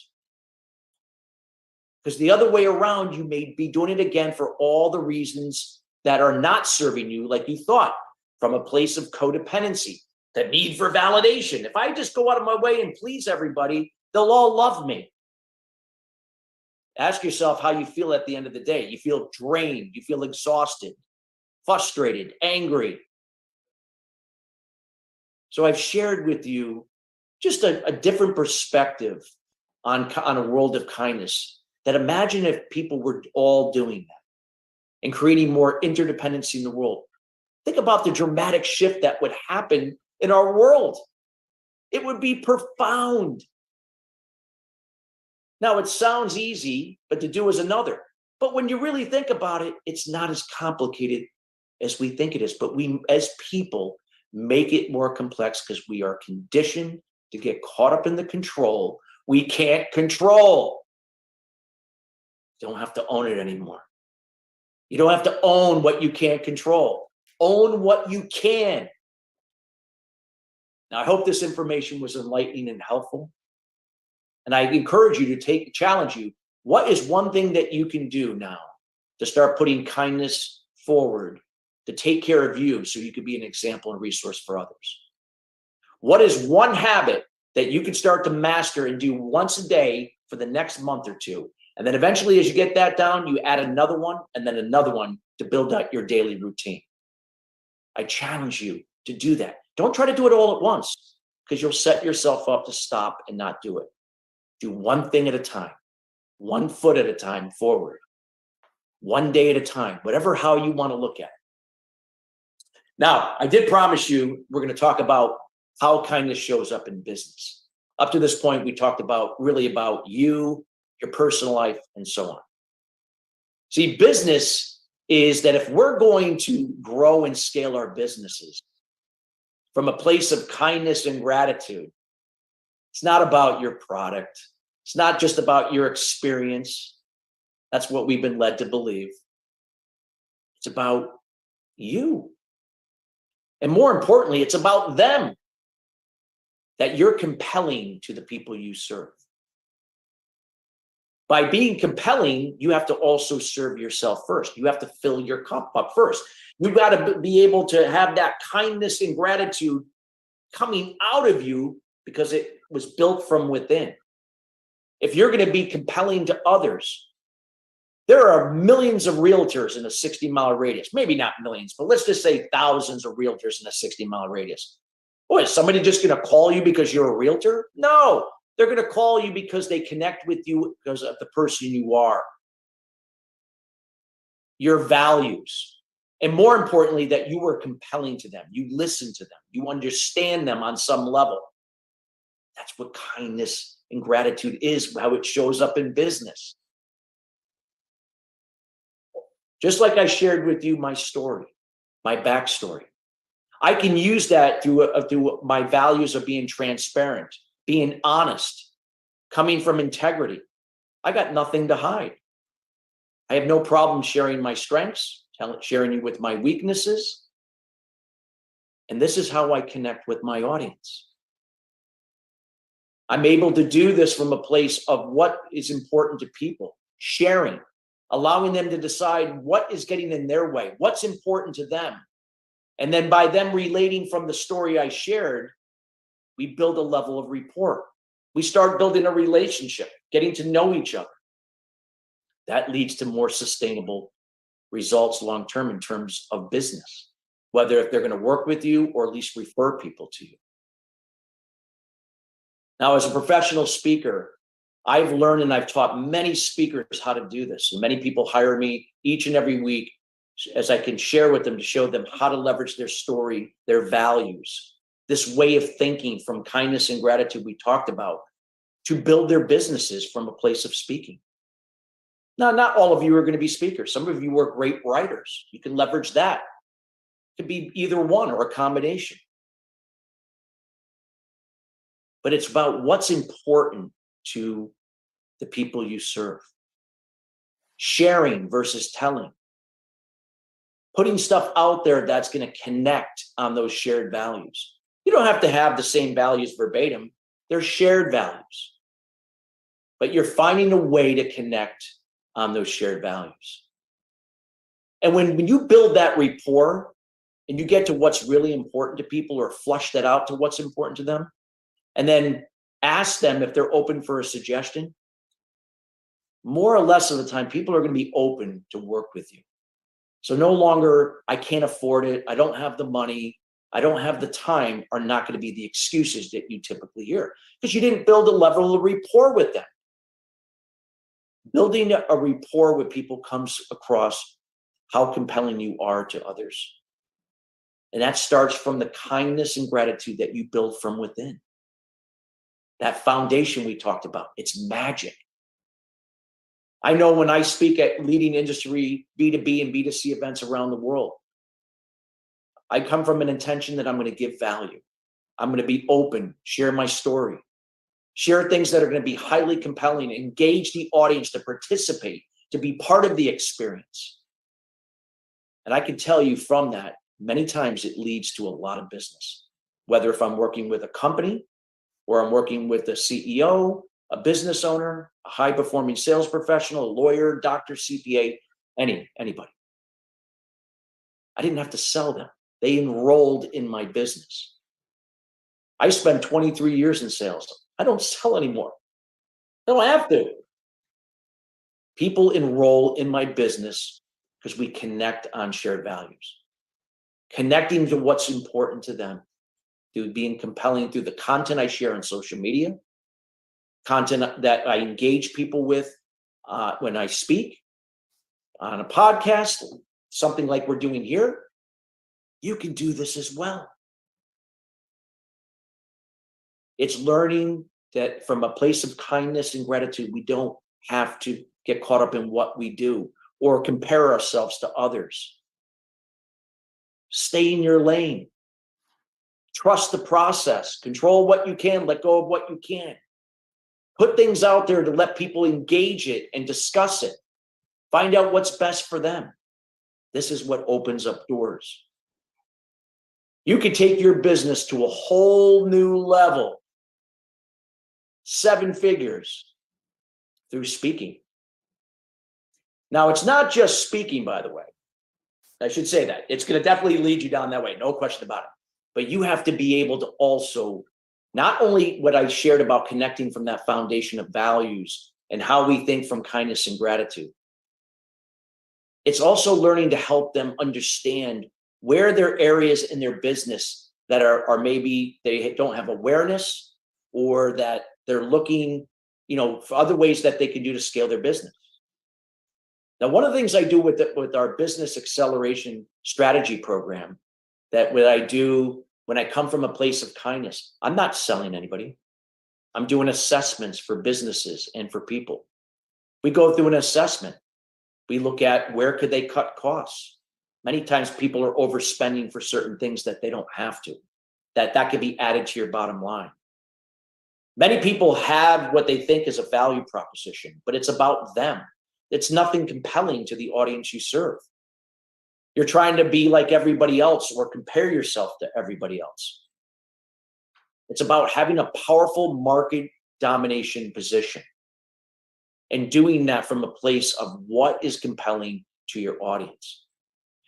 Because the other way around, you may be doing it again for all the reasons that are not serving you like you thought, from a place of codependency, the need for validation. If I just go out of my way and please everybody, they'll all love me. Ask yourself how you feel at the end of the day. You feel drained, you feel exhausted, frustrated, angry. So I've shared with you just a different perspective on a world of kindness. That imagine if people were all doing that and creating more interdependency in the world. Think about the dramatic shift that would happen in our world. It would be profound. Now, it sounds easy, but to do is another. But when you really think about it, it's not as complicated as we think it is. But we, as people, make it more complex because we are conditioned to get caught up in the control we can't control. You don't have to own it anymore. You don't have to own what you can't control. Own what you can. Now, I hope this information was enlightening and helpful. And I encourage you to challenge you. What is one thing that you can do now to start putting kindness forward, to take care of you so you can be an example and resource for others? What is one habit that you can start to master and do once a day for the next month or two? And then eventually, as you get that down, you add another one and then another one to build out your daily routine. I challenge you to do that. Don't try to do it all at once because you'll set yourself up to stop and not do it. Do one thing at a time, 1 foot at a time forward, 1 day at a time, how you want to look at it. Now, I did promise you we're going to talk about how kindness shows up in business. Up to this point, we talked about you, your personal life, and so on. See, business is that if we're going to grow and scale our businesses from a place of kindness and gratitude, it's not about your product. It's not just about your experience. That's what we've been led to believe. It's about you. And more importantly, it's about them, that you're compelling to the people you serve. By being compelling, you have to also serve yourself first. You have to fill your cup up first. You've got to be able to have that kindness and gratitude coming out of you because it was built from within. If you're going to be compelling to others, there are millions of realtors in a 60-mile radius. Maybe not millions, but let's just say thousands of realtors in a 60-mile radius. Boy, is somebody just going to call you because you're a realtor? No. They're going to call you because they connect with you because of the person you are, your values, and more importantly, that you are compelling to them. You listen to them. You understand them on some level. That's what kindness and gratitude is, how it shows up in business. Just like I shared with you my story, my backstory. I can use that through my values of being transparent, being honest, coming from integrity. I got nothing to hide. I have no problem sharing my strengths, sharing you with my weaknesses. And this is how I connect with my audience. I'm able to do this from a place of what is important to people, sharing, allowing them to decide what is getting in their way, what's important to them. And then by them relating from the story I shared, we build a level of rapport. We start building a relationship, getting to know each other. That leads to more sustainable results long-term in terms of business, whether if they're going to work with you or at least refer people to you. Now, as a professional speaker, I've learned and I've taught many speakers how to do this. And many people hire me each and every week as I can share with them to show them how to leverage their story, their values, this way of thinking from kindness and gratitude we talked about to build their businesses from a place of speaking. Now, not all of you are going to be speakers. Some of you are great writers. You can leverage that. It could be either one or a combination. But it's about what's important to the people you serve. Sharing versus telling. Putting stuff out there that's going to connect on those shared values. You don't have to have the same values verbatim. They're shared values. But you're finding a way to connect on those shared values. And when you build that rapport and you get to what's really important to people or flush that out to what's important to them, and then ask them if they're open for a suggestion, more or less of the time, people are going to be open to work with you. So no longer, I can't afford it, I don't have the money, I don't have the time, are not going to be the excuses that you typically hear because you didn't build a level of rapport with them. Building a rapport with people comes across how compelling you are to others. And that starts from the kindness and gratitude that you build from within. That foundation we talked about, it's magic. I know when I speak at leading industry B2B and B2C events around the world, I come from an intention that I'm going to give value. I'm going to be open, share my story, share things that are going to be highly compelling, engage the audience to participate, to be part of the experience. And I can tell you from that, many times it leads to a lot of business, whether if I'm working with a company or I'm working with a CEO, a business owner, a high-performing sales professional, a lawyer, doctor, CPA, anybody. I didn't have to sell them. They enrolled in my business. I spent 23 years in sales. I don't sell anymore. I don't have to. People enroll in my business because we connect on shared values. Connecting to what's important to them, through being compelling through the content I share on social media, content that I engage people with when I speak on a podcast, something like we're doing here. You can do this as well. It's learning that from a place of kindness and gratitude, we don't have to get caught up in what we do or compare ourselves to others. Stay in your lane. Trust the process. Control what you can, let go of what you can't. Put things out there to let people engage it and discuss it. Find out what's best for them. This is what opens up doors. You can take your business to a whole new level, 7 figures, through speaking. Now, it's not just speaking, by the way. I should say that. It's going to definitely lead you down that way, no question about it. But you have to be able to also, not only what I shared about connecting from that foundation of values and how we think from kindness and gratitude, it's also learning to help them understand where there are areas in their business that are maybe they don't have awareness, or that they're looking, for other ways that they can do to scale their business. Now, one of the things I do with our business acceleration strategy program, that what I do when I come from a place of kindness, I'm not selling anybody. I'm doing assessments for businesses and for people. We go through an assessment. We look at where could they cut costs. Many times people are overspending for certain things that they don't have to, that could be added to your bottom line. Many people have what they think is a value proposition, but it's about them. It's nothing compelling to the audience you serve. You're trying to be like everybody else or compare yourself to everybody else. It's about having a powerful market domination position and doing that from a place of what is compelling to your audience.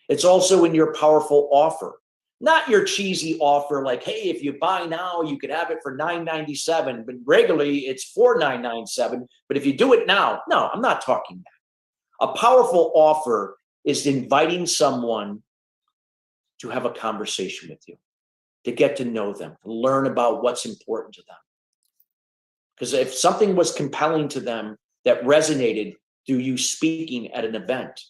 It's also in your powerful offer. Not your cheesy offer like, hey, if you buy now, you could have it for $9.97, but regularly it's $4.997. But if you do it now, no, I'm not talking that. A powerful offer is inviting someone to have a conversation with you, to get to know them, to learn about what's important to them. Because if something was compelling to them that resonated through you speaking at an event,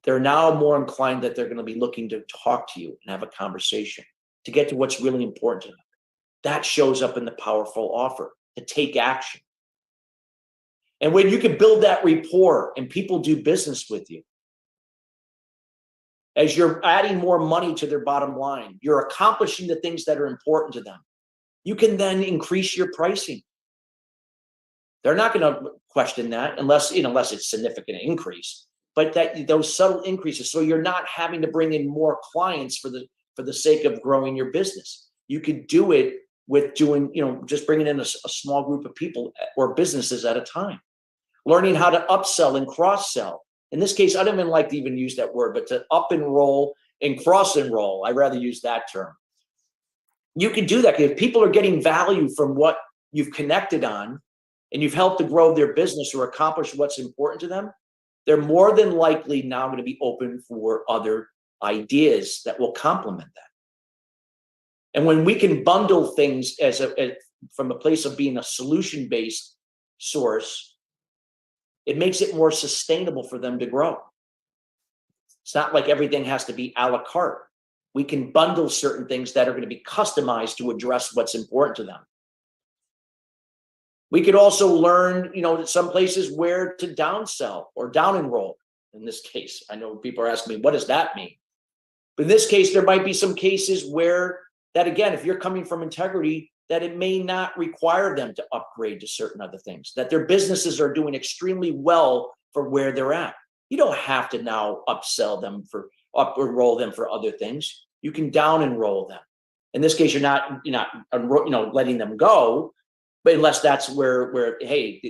they're now more inclined that they're going to be looking to talk to you and have a conversation, to get to what's really important to them. That shows up in the powerful offer, to take action. And when you can build that rapport and people do business with you, as you're adding more money to their bottom line, you're accomplishing the things that are important to them, you can then increase your pricing. They're not going to question that unless it's significant increase, but those subtle increases. So you're not having to bring in more clients for the sake of growing your business. You could do it with just bringing in a small group of people or businesses at a time, learning how to upsell and cross sell. In this case, I don't even like to even use that word, but to up enroll and cross enroll. I'd rather use that term. You can do that if people are getting value from what you've connected on and you've helped to grow their business or accomplish what's important to them. They're more than likely now going to be open for other ideas that will complement that. And when we can bundle things from a place of being a solution-based source, it makes it more sustainable for them to grow. It's not like everything has to be a la carte. We can bundle certain things that are going to be customized to address what's important to them. We could also learn, some places where to downsell or down enroll. In this case, I know people are asking me, what does that mean? But in this case, there might be some cases where that, again, if you're coming from integrity, that it may not require them to upgrade to certain other things, that their businesses are doing extremely well for where they're at. You don't have to now upsell them up enroll them for other things. You can down enroll them. In this case, you're not letting them go, but unless that's where hey,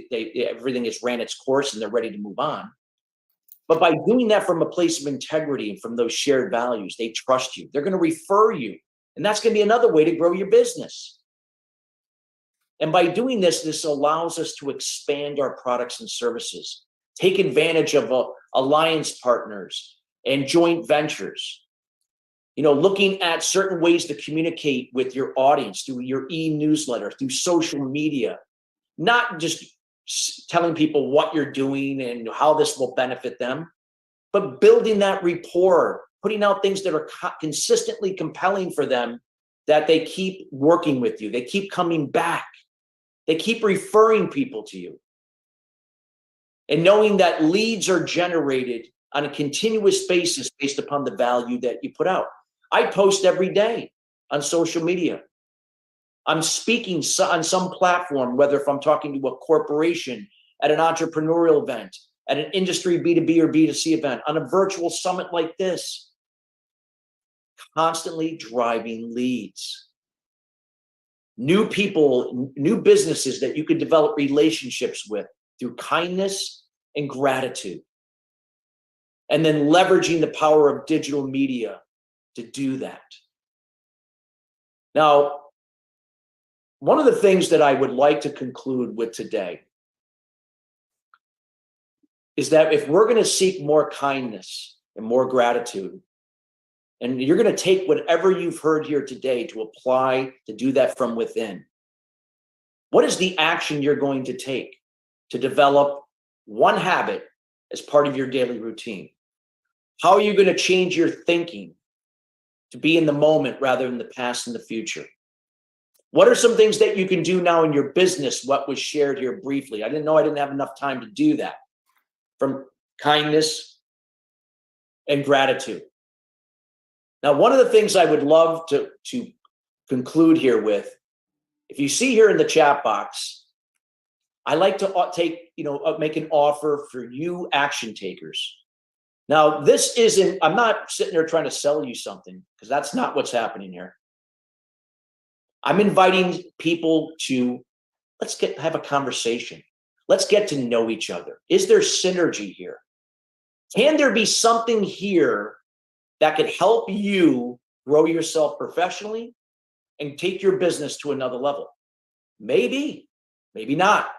everything has ran its course and they're ready to move on. But by doing that from a place of integrity and from those shared values, they trust you. They're going to refer you. And that's going to be another way to grow your business. And by doing this allows us to expand our products and services, take advantage of alliance partners and joint ventures. Looking at certain ways to communicate with your audience through your e-newsletter, through social media, not just telling people what you're doing and how this will benefit them, but building that rapport, putting out things that are consistently compelling for them, that they keep working with you. They keep coming back. They keep referring people to you. And knowing that leads are generated on a continuous basis based upon the value that you put out. I post every day on social media. I'm speaking on some platform, whether if I'm talking to a corporation, at an entrepreneurial event, at an industry B2B or B2C event, on a virtual summit like this, constantly driving leads. New people, new businesses that you could develop relationships with through kindness and gratitude. And then leveraging the power of digital media to do that. Now, one of the things that I would like to conclude with today is that if we're going to seek more kindness and more gratitude, and you're going to take whatever you've heard here today to apply to do that from within, what is the action you're going to take to develop one habit as part of your daily routine? How are you going to change your thinking to be in the moment rather than the past and the future? What are some things that you can do now in your business? What was shared here briefly? I didn't have enough time to do that. From kindness and gratitude. Now, one of the things I would love to conclude here with, if you see here in the chat box, I like to make an offer for you action takers. Now, I'm not sitting there trying to sell you something, because that's not what's happening here. I'm inviting people to, have a conversation. Let's get to know each other. Is there synergy here? Can there be something here that could help you grow yourself professionally and take your business to another level? Maybe, maybe not.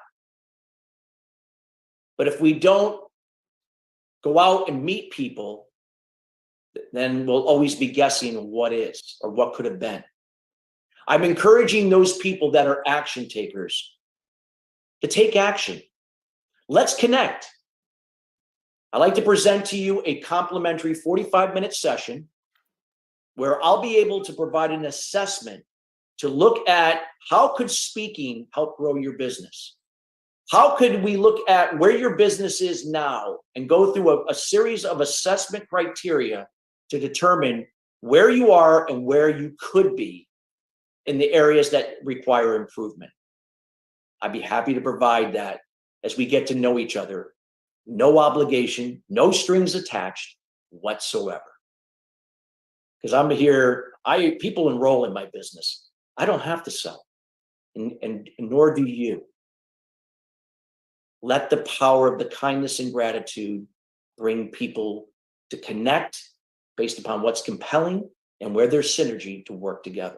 But if we don't go out and meet people, then we'll always be guessing what is or what could have been. I'm encouraging those people that are action takers to take action. Let's connect. I'd like to present to you a complimentary 45-minute session where I'll be able to provide an assessment to look at how could speaking help grow your business? How could we look at where your business is now and go through a series of assessment criteria to determine where you are and where you could be in the areas that require improvement? I'd be happy to provide that as we get to know each other. No obligation, no strings attached whatsoever. Because I'm here, people enroll in my business. I don't have to sell, and nor do you. Let the power of the kindness and gratitude bring people to connect based upon what's compelling and where there's synergy to work together.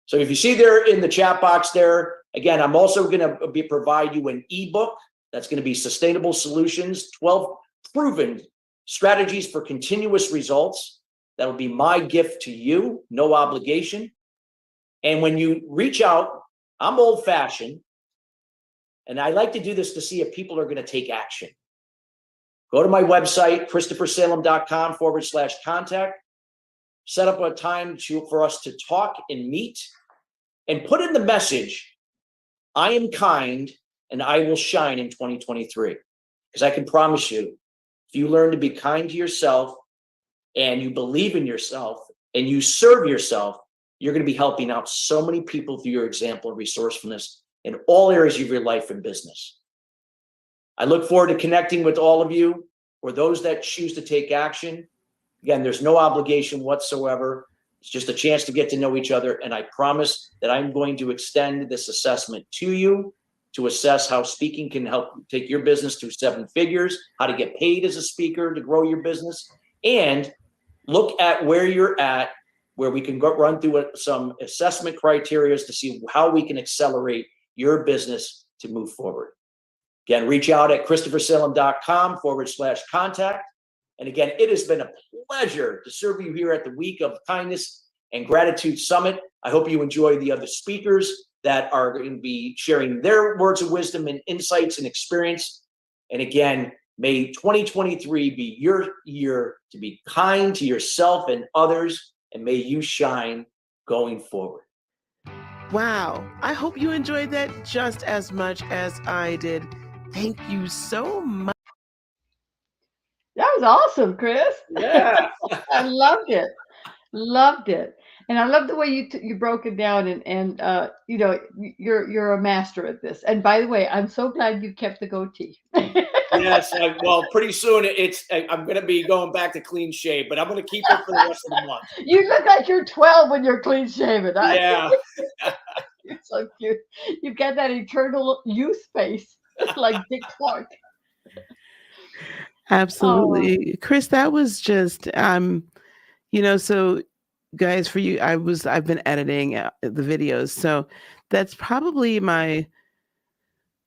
So if you see there in the chat box there, again, I'm also going to provide you an ebook that's going to be Sustainable Solutions, 12 proven strategies for continuous results. That'll be my gift to you, no obligation. And when you reach out, I'm old-fashioned, and I like to do this to see if people are going to take action. Go to my website, christophersalem.com/contact. Set up a time for us to talk and meet, and put in the message, I am kind and I will shine in 2023. Because I can promise you, if you learn to be kind to yourself and you believe in yourself and you serve yourself, you're going to be helping out so many people through your example of resourcefulness in all areas of your life and business. I look forward to connecting with all of you, or those that choose to take action. Again, there's no obligation whatsoever. It's just a chance to get to know each other. And I promise that I'm going to extend this assessment to you to assess how speaking can help take your business to 7 figures, how to get paid as a speaker to grow your business, and look at where you're at, where we can run through some assessment criteria to see how we can accelerate your business to move forward. Again, reach out at christophersalem.com/contact. And again, it has been a pleasure to serve you here at the Week of Kindness and Gratitude Summit. I hope you enjoy the other speakers that are going to be sharing their words of wisdom and insights and experience. And again, may 2023 be your year to be kind to yourself and others, and may you shine going forward. Wow. I hope you enjoyed that just as much as I did. Thank you so much. That was awesome, Chris. Yeah. I loved it. Loved it. And I love the way you broke it down, and you know, you're a master at this. And by the way, I'm so glad you kept the goatee. Yes. Well, pretty soon I'm going to be going back to clean shave, but I'm going to keep it for the rest of the month. You look like you're 12 when you're clean shaven. Yeah. You're so cute. You've got that eternal youth face, like Dick Clark. Absolutely. Chris, that was just, so guys, for you, I've been editing the videos. So that's probably my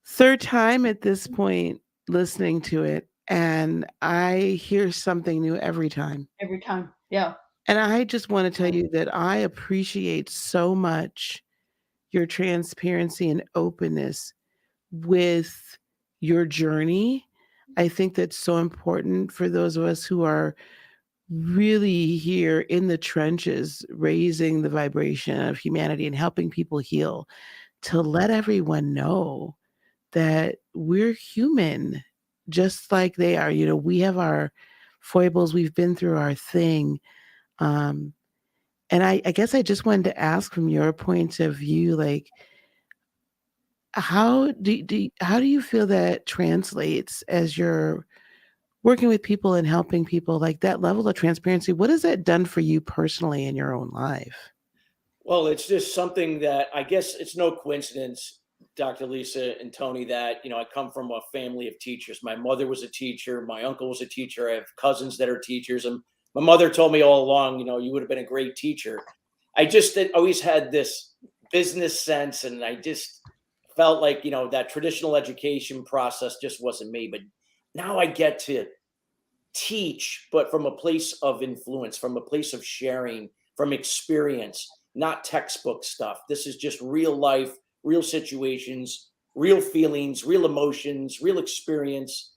3rd time at this point listening to it. And I hear something new every time. Every time. Yeah. And I just want to tell you that I appreciate so much your transparency and openness with your journey. I think that's so important for those of us who are really here in the trenches, raising the vibration of humanity and helping people heal, to let everyone know that we're human just like they are. You know, we have our foibles, we've been through our thing. And I guess I just wanted to ask, from your point of view, like, how do you feel that translates as you're working with people and helping people, like that level of transparency? What has that done for you personally in your own life? Well, it's just something that I guess it's no coincidence, Dr. Lisa and Tony, that, I come from a family of teachers. My mother was a teacher. My uncle was a teacher. I have cousins that are teachers. And My mother told me all along, you would have been a great teacher. I just always had this business sense, and I just felt like, that traditional education process just wasn't me. But now I get to teach, but from a place of influence, from a place of sharing, from experience, not textbook stuff. This is just real life, real situations, real feelings, real emotions, real experience.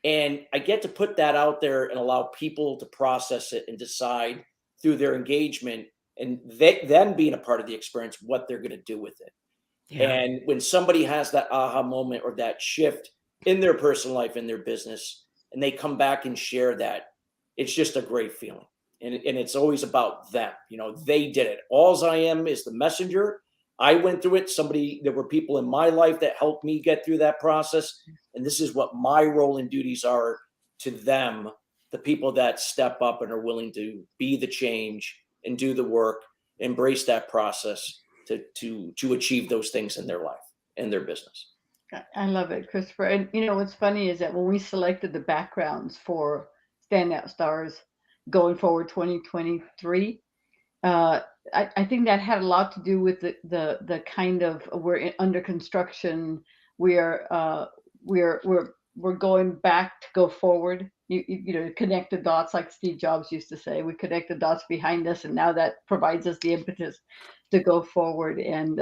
And I get to put that out there and allow people to process it and decide through their engagement, and them being a part of the experience, what they're going to do with it. Yeah. And when somebody has that aha moment or that shift in their personal life, in their business, and they come back and share that, it's just a great feeling. And it's always about them. They did it. Alls I am is the messenger. I went through it. There were people in my life that helped me get through that process. And this is what my role and duties are to them, the people that step up and are willing to be the change and do the work, embrace that process to achieve those things in their life and their business. I love it, Christopher. And what's funny is that when we selected the backgrounds for Standout Stars going forward 2023, uh, I think that had a lot to do with the kind of under construction. We're going back to go forward. Connect the dots, like Steve Jobs used to say. We connect the dots behind us, and now that provides us the impetus to go forward. And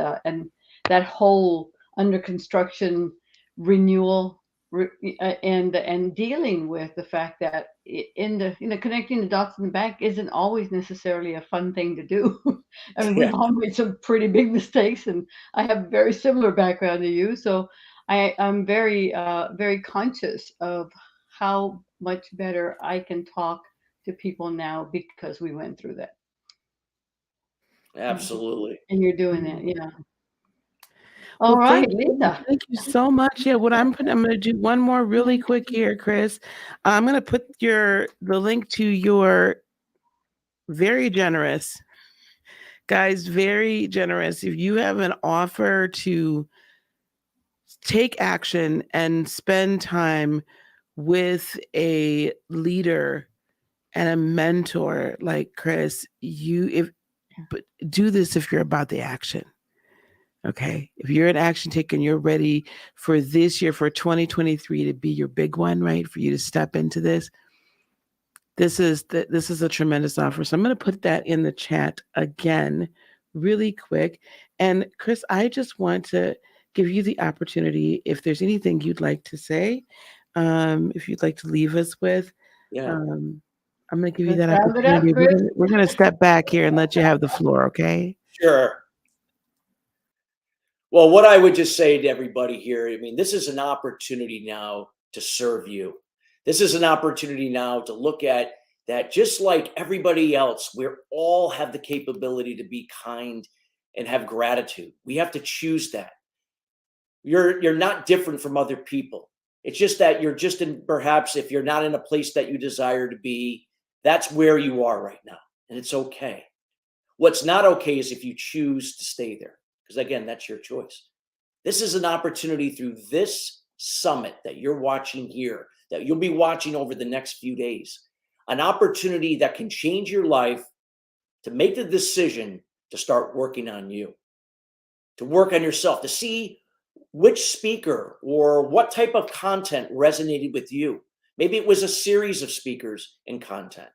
that whole under construction renewal, and dealing with the fact that in the connecting the dots in the back isn't always necessarily a fun thing to do. I mean, Yeah, we've all made some pretty big mistakes, and I have a very similar background to you, so I'm very conscious of how much better I can talk to people now because we went through that. Yeah. absolutely. And you're doing that, Mm. yeah. Well, All right, Lisa. thank you so much. Yeah, I'm going to do one more really quick here, Chris. I'm going to put the link to your very generous, guys, very generous. If you have an offer to take action and spend time with a leader and a mentor like Chris, but do this if you're about the action. Okay. If you're an action taker and you're ready for this year, for 2023 to be your big one, right? For you to step into this, this is a tremendous offer. So I'm going to put that in the chat again, really quick. And Chris, I just want to give you the opportunity, if there's anything you'd like to say, if you'd like to leave us with, Yeah, um, I'm going to give you Let's that round it up, opportunity. Chris. We're gonna step back here and let you have the floor, okay? sure. Well, what I would just say to everybody here, I mean, this is an opportunity now to serve you. This is an opportunity now to look at that, just like everybody else, we all have the capability to be kind and have gratitude. We have to choose that. You're not different from other people. It's just that you're just in, perhaps if you're not in a place that you desire to be, that's where you are right now. And it's okay. What's not okay is if you choose to stay there, because again, that's your choice. This is an opportunity through this summit that you're watching here, that you'll be watching over the next few days, an opportunity that can change your life, to make the decision to start working on you, to work on yourself, to see which speaker or what type of content resonated with you. Maybe it was a series of speakers and content.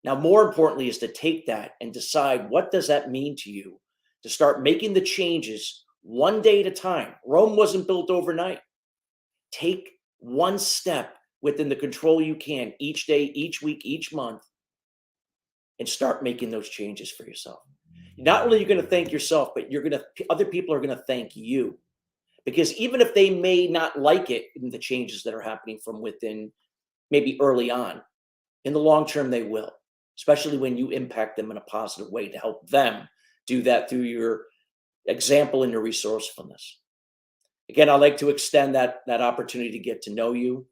Now, more importantly, is to take that and decide, what does that mean to you, to start making the changes one day at a time. Rome wasn't built overnight. Take one step within the control you can each day, each week, each month, and start making those changes for yourself. Not only are you going to thank yourself, but other people are going to thank you, because even if they may not like it in the changes that are happening from within, maybe early on, in the long term they will, especially when you impact them in a positive way to help them do that through your example and your resourcefulness. Again, I like to extend that opportunity to get to know you,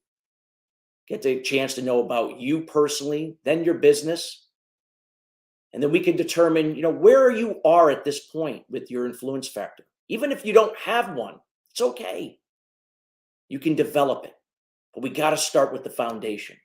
get the chance to know about you personally, then your business, and then we can determine, where you are at this point with your influence factor. Even if you don't have one, it's okay. You can develop it, but we got to start with the foundation.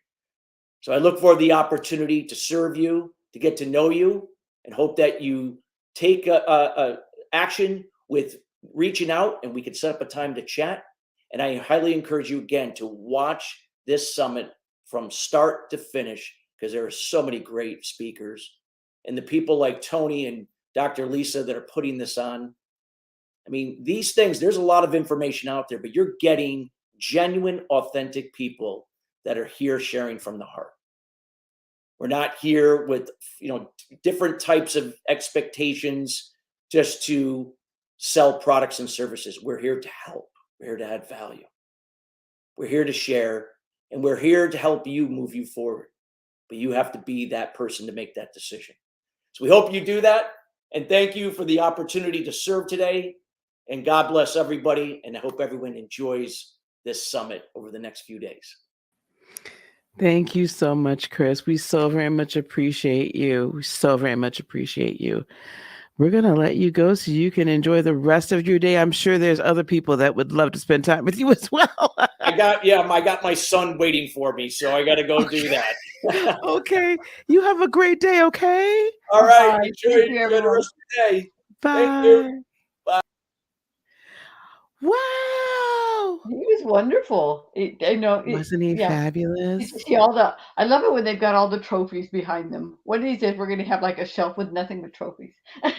So I look for the opportunity to serve you, to get to know you, and hope that you take a action with reaching out, and we can set up a time to chat. And I highly encourage you again to watch this summit from start to finish, because there are so many great speakers and the people like Tony and Dr. Lisa that are putting this on. I mean, these things, there's a lot of information out there, but you're getting genuine, authentic people that are here sharing from the heart. We're not here with, different types of expectations just to sell products and services. We're here to help. We're here to add value. We're here to share, and we're here to help you move you forward. But you have to be that person to make that decision. So we hope you do that. And thank you for the opportunity to serve today. And God bless everybody. And I hope everyone enjoys this summit over the next few days. Thank you so much, Chris. We so very much appreciate you. We so very much appreciate you. We're going to let you go so you can enjoy the rest of your day. I'm sure there's other people that would love to spend time with you as well. I got my son waiting for me, so I got to go do that. Okay. You have a great day, okay? All right. Bye. Enjoy Thank you, the everyone. rest of the day. Bye. Thank you. Wow. He was wonderful. Wasn't he Yeah. fabulous? You see I love it when they've got all the trophies behind them. One of these days, we're going to have like a shelf with nothing but trophies. I'll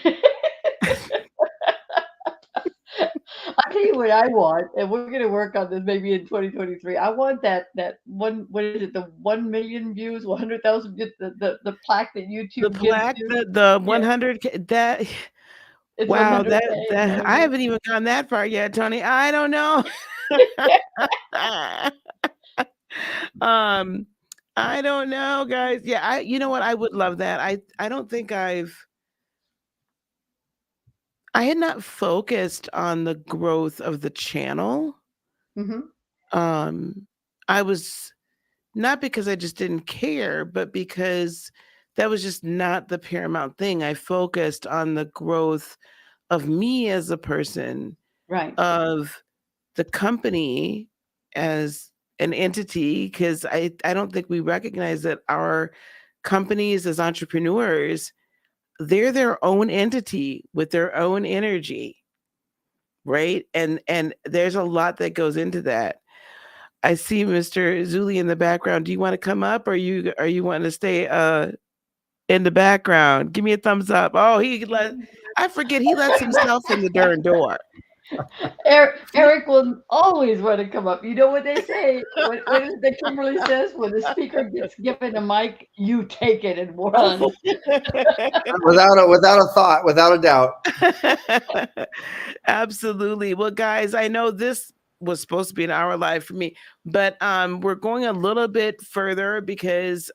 tell you what I want, and we're going to work on this maybe in 2023. I want that one, what is it, the 1 million views, 100,000, the plaque that YouTube The gives plaque, you. the Yeah. 100, that, It's wow, 100K. that I haven't even gone that far yet, Tony. I don't know. I don't know, guys. Yeah, you know what? I would love that. I don't think I had not focused on the growth of the channel. Mm-hmm. I was not because I just didn't care, but because that was just not the paramount thing. I focused on the growth of me as a person, Right. of the company as an entity, because I don't think we recognize that our companies as entrepreneurs, they're their own entity with their own energy, right? And there's a lot that goes into that. I see Mr. Zuli in the background. Do you want to come up, or are you wanting to stay in the background? Give me a thumbs up. Oh, I forget he lets himself in the darn door. Eric will always want to come up. You know what they say? What is it that Kimberly says? When the speaker gets given a mic, you take it and run. Without a thought, without a doubt. Absolutely. Well, guys, I know this was supposed to be an hour live for me, but we're going a little bit further because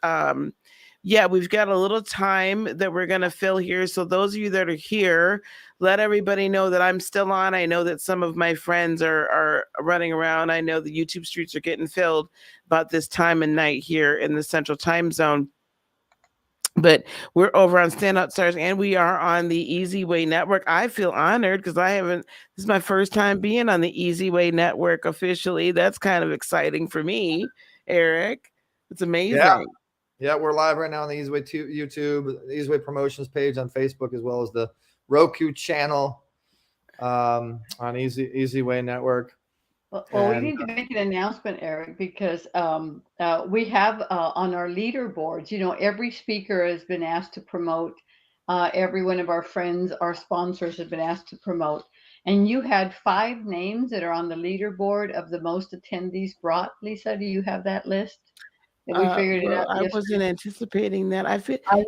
we've got a little time that we're going to fill here. So those of you that are here, let everybody know that I'm still on. I know that some of my friends are running around. I know the YouTube streets are getting filled about this time of night here in the Central Time Zone. But we're over on Standout Stars, and we are on the Easy Way Network. I feel honored because this is my first time being on the Easy Way Network officially. That's kind of exciting for me, Eric. It's amazing. Yeah, we're live right now on the Easy Way YouTube, the Easy Way Promotions page on Facebook, as well as the Roku channel on Easy Way Network. Well, we need to make an announcement, Eric, because we have on our leaderboards, every speaker has been asked to promote. Every one of our friends, our sponsors have been asked to promote. And you had 5 names that are on the leaderboard of the most attendees brought. Lisa, do you have that list? And we figured it out I yesterday. wasn't anticipating that. I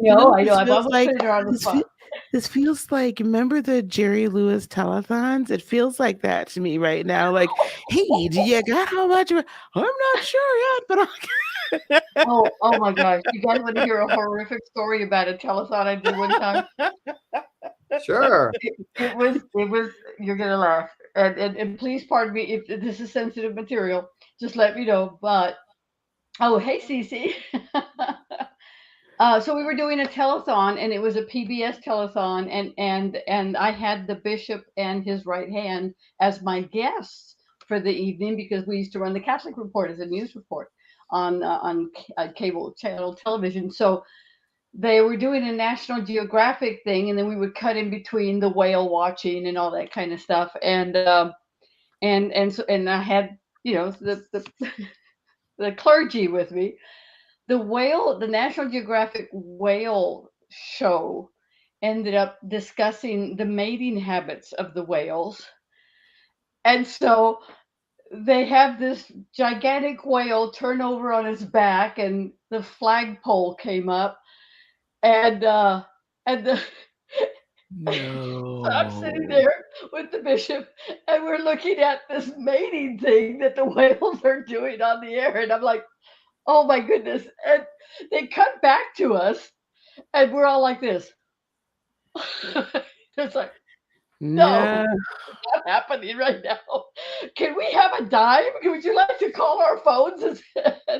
know. This I've feels almost like, put it on the spot. This feels like, remember the Jerry Lewis telethons? It feels like that to me right now. Like, hey, do you got how much? I'm not sure yet, but Oh my gosh. You guys want to hear a horrific story about a telethon I did one time? Sure. It was, you're going to laugh. And please pardon me if this is sensitive material. Just let me know. But, hey, Cece. So we were doing a telethon, and it was a PBS telethon, and I had the bishop and his right hand as my guests for the evening because we used to run the Catholic Report as a news report. on cable channel television. So they were doing a National Geographic thing, and then we would cut in between the whale watching and all that kind of stuff. And I had, the the clergy with me. The National Geographic whale show ended up discussing the mating habits of the whales. And so they have this gigantic whale turn over on its back, and the flagpole came up, and the so I'm sitting No. there with the bishop, and we're looking at this mating thing that the whales are doing on the air, and I'm like, oh my goodness. And they cut back to us, and we're all like this. It's like, no, No. not happening right now. Can we have a dime? Would you like to call our phones and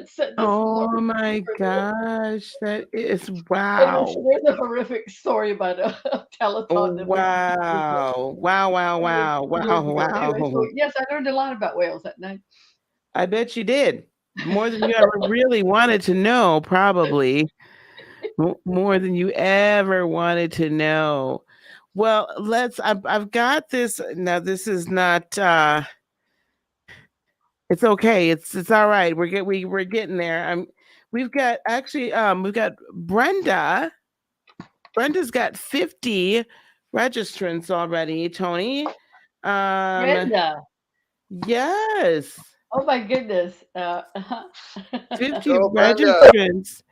send us more? Oh my gosh, that is And wow. there's a horrific story about a Oh, telethon that we did wow. Wow, wow, wow, years wow, ago. Anyway, so wow. yes, I learned a lot about whales that night. I bet you did. More than you ever really wanted to know, probably. More than you ever wanted to know. Well, I've got this. Now, this is not, it's okay. It's all right. We're getting there. We've got actually, we've got Brenda. Brenda's got 50 registrants already, Tony. Brenda. Yes, Oh my goodness. 50 Go, Brenda. registrants.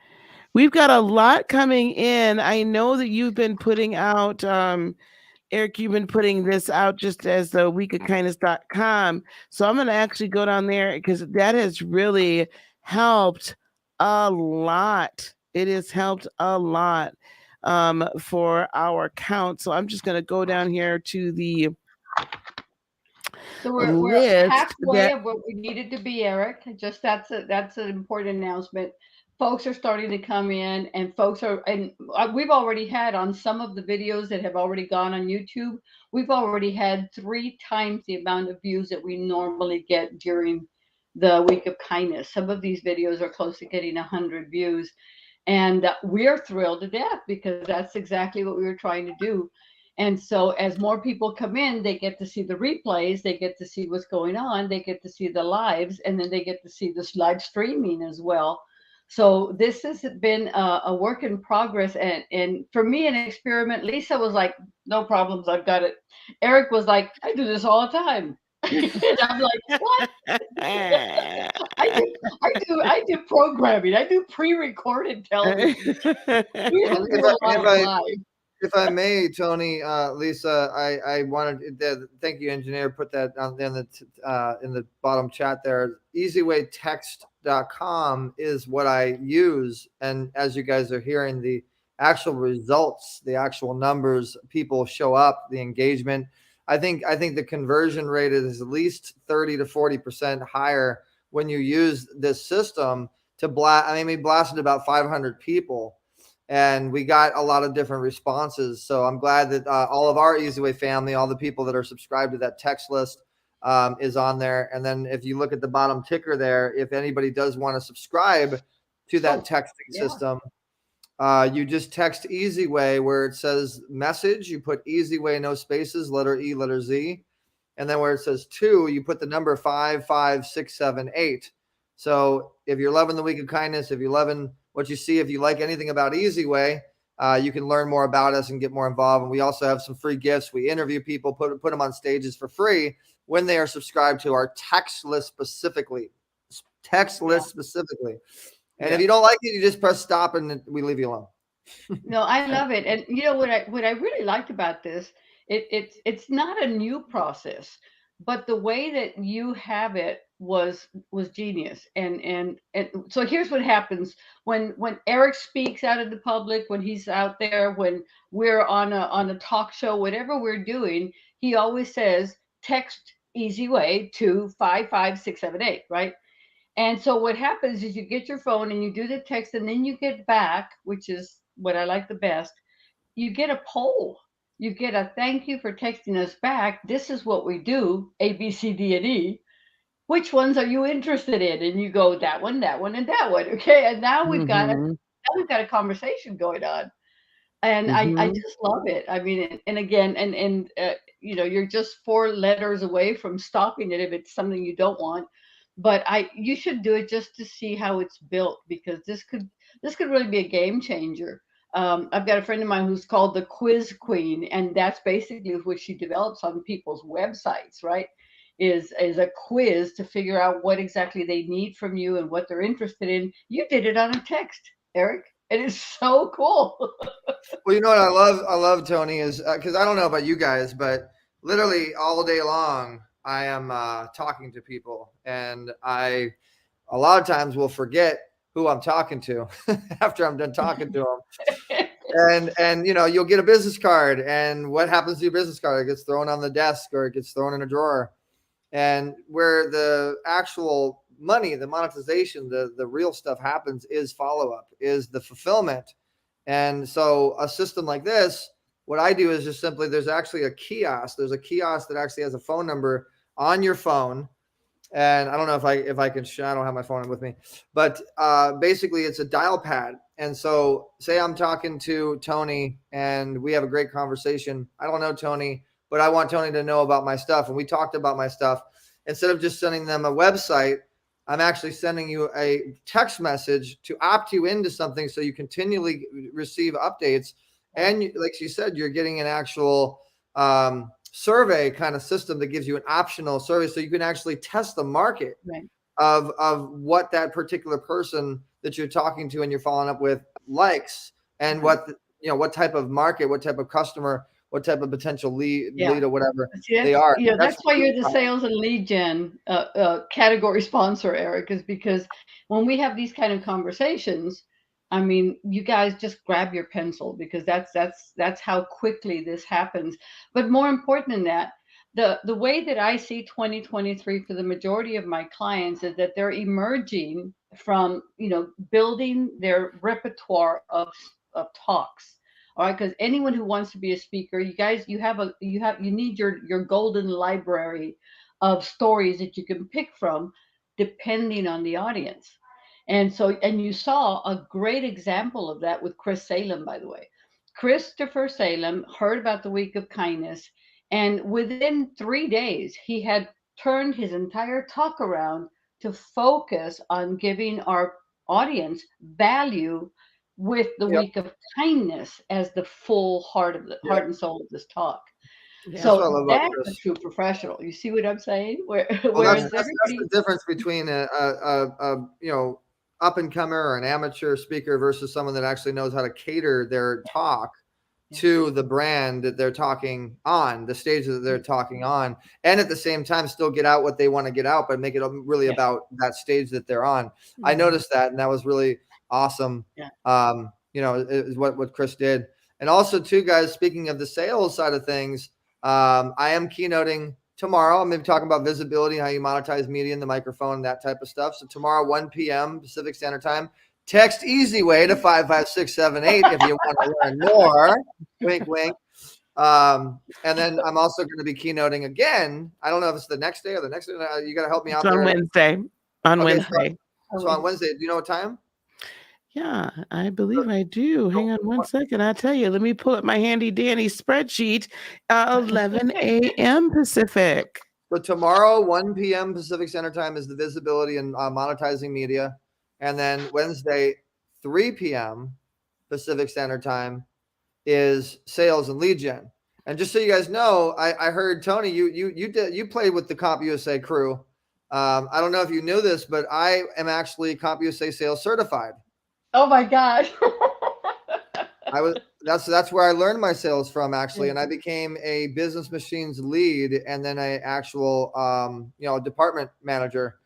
We've got a lot coming in. I know that you've been putting out, Eric, you've been putting this out just as the weekofkindness.com. So I'm going to actually go down there because that has really helped a lot. It has helped a lot for our count. So I'm just going to go down here to the So we're list halfway that of what we needed to be, Eric. Just that's an important announcement. Folks are starting to come in, and we've already had on some of the videos that have already gone on YouTube. We've already had 3 times the amount of views that we normally get during the week of kindness. Some of these videos are close to getting 100 views, and we're thrilled to death because that's exactly what we were trying to do. And so as more people come in, they get to see the replays, they get to see what's going on, they get to see the lives, and then they get to see this live streaming as well. So this has been a work in progress, and for me, an experiment. Lisa was like, no problems, I've got it. Eric was like, I do this all the time. And I'm like, what? I do programming. I do pre-recorded television. We don't do a lot of live. If I may, Tony, Lisa, I wanted to thank you, engineer. Put that down in the bottom chat there. Easywaytext.com is what I use, and as you guys are hearing, the actual results, the actual numbers, people show up, the engagement. I think the conversion rate is at least 30 to 40% higher when you use this system to blast. I mean, we blasted about 500 people. And we got a lot of different responses. So I'm glad that all of our Easyway family, all the people that are subscribed to that text list is on there. And then if you look at the bottom ticker there, if anybody does want to subscribe to that texting system, you just text Easyway where it says message. You put Easyway, no spaces, letter E, letter Z. And then where it says 2, you put the number 55678. So if you're loving the week of kindness, if you're loving what you see, if you like anything about Easyway, you can learn more about us and get more involved. And we also have some free gifts. We interview people, put them on stages for free when they are subscribed to our text list specifically. And if you don't like it, you just press stop and we leave you alone. No, I love it. And you know what I really liked about this, it's not a new process, but the way that you have it was genius. And so here's what happens when Eric speaks out in the public, when he's out there, when we're on a talk show, whatever we're doing, he always says text Easyway to 55678, right? And so what happens is you get your phone and you do the text, and then you get back, which is what I like the best. You get a poll. You get a thank you for texting us back. This is what we do, A, B, C, D, and E. which ones are you interested in? And you go, that one, and that one. Okay. And now Mhm. we've got a conversation going on. And I Mhm. just love it. I mean, and again, you know, you're just 4 letters away from stopping it if it's something you don't want. But you should do it just to see how it's built, because this could really be a game changer. I've got a friend of mine who's called the Quiz Queen, and that's basically what she develops on people's websites, right? Is a quiz to figure out what exactly they need from you and what they're interested in. You did it on a text, Eric. It is so cool. Well, you know what I love Tony is because I don't know about you guys, but literally all day long I am talking to people, and I a lot of times will forget who I'm talking to after I'm done talking to them. And you know, you'll get a business card, and what happens to your business card? It gets thrown on the desk or it gets thrown in a drawer. And where the actual money, the monetization, the real stuff happens is follow up, is the fulfillment. And so a system like this, what I do is just simply there's actually a kiosk. There's a kiosk that actually has a phone number on your phone. And I don't know if I can I don't have my phone with me, but basically it's a dial pad. And so say I'm talking to Tony and we have a great conversation. I don't know Tony, but I want Tony to know about my stuff. And we talked about my stuff. Instead of just sending them a website, I'm actually sending you a text message to opt you into something so you continually receive updates. And like you said, you're getting an actual survey kind of system that gives you an optional survey so you can actually test the market Right. of what that particular person that you're talking to and you're following up with likes, and what you know, what type of market, what type of customer, what type of potential lead or whatever See, they are. you know, That's that's why you're the sales and lead gen category sponsor, Eric, is because when we have these kind of conversations, I mean, you guys just grab your pencil, because that's how quickly this happens. But more important than that, the way that I see 2023 for the majority of my clients is that they're emerging from, you know, building their repertoire of talks. All right, because anyone who wants to be a speaker, you guys, you need your golden library of stories that you can pick from, depending on the audience. And so, and you saw a great example of that with Chris Salem, by the way. Christopher Salem heard about the Week of Kindness, and within 3 days, he had turned his entire talk around to focus on giving our audience value with the yep, Week of Kindness as the full yep. heart and soul of this talk. Yeah. That's what I So love about that's a Chris. true professional. You see what I'm saying? Well, that's Whereas that's the everybody, difference between a you know, up and comer or an amateur speaker versus someone that actually knows how to cater their talk yeah, to the brand that they're talking on, the stage that they're talking on, and at the same time still get out what they want to get out, but make it really yeah, about that stage that they're on. I Mhm. noticed that, and that was really awesome. yeah. You know, is what Chris did. And also, too, guys, speaking of the sales side of things, I am keynoting tomorrow. I'm going to be talking about visibility, how you monetize media and the microphone, that type of stuff. So tomorrow, 1 p.m. Pacific Standard Time. Text Easy Way to 55678 if you want to learn more. Wink, wink. And then I'm also going to be keynoting again. I don't know if it's the next day or the next day. You got to help me It's out on there. Wednesday. On Okay, Wednesday. so on Wednesday, do you know what time? Yeah, I believe I do. Hang on one second. I'll tell you. Let me pull up my handy dandy spreadsheet. 11 a.m. Pacific. So tomorrow, 1 p.m. Pacific Standard Time is the visibility and monetizing media. And then Wednesday, 3 p.m. Pacific Standard Time is sales and lead gen. And just so you guys know, I heard Tony, you played with the Comp USA crew. I don't know if you knew this, but I am actually Comp USA sales certified. Oh my gosh. I was that's where I learned my sales from, actually, and I became a business machines lead and then a actual you know, department manager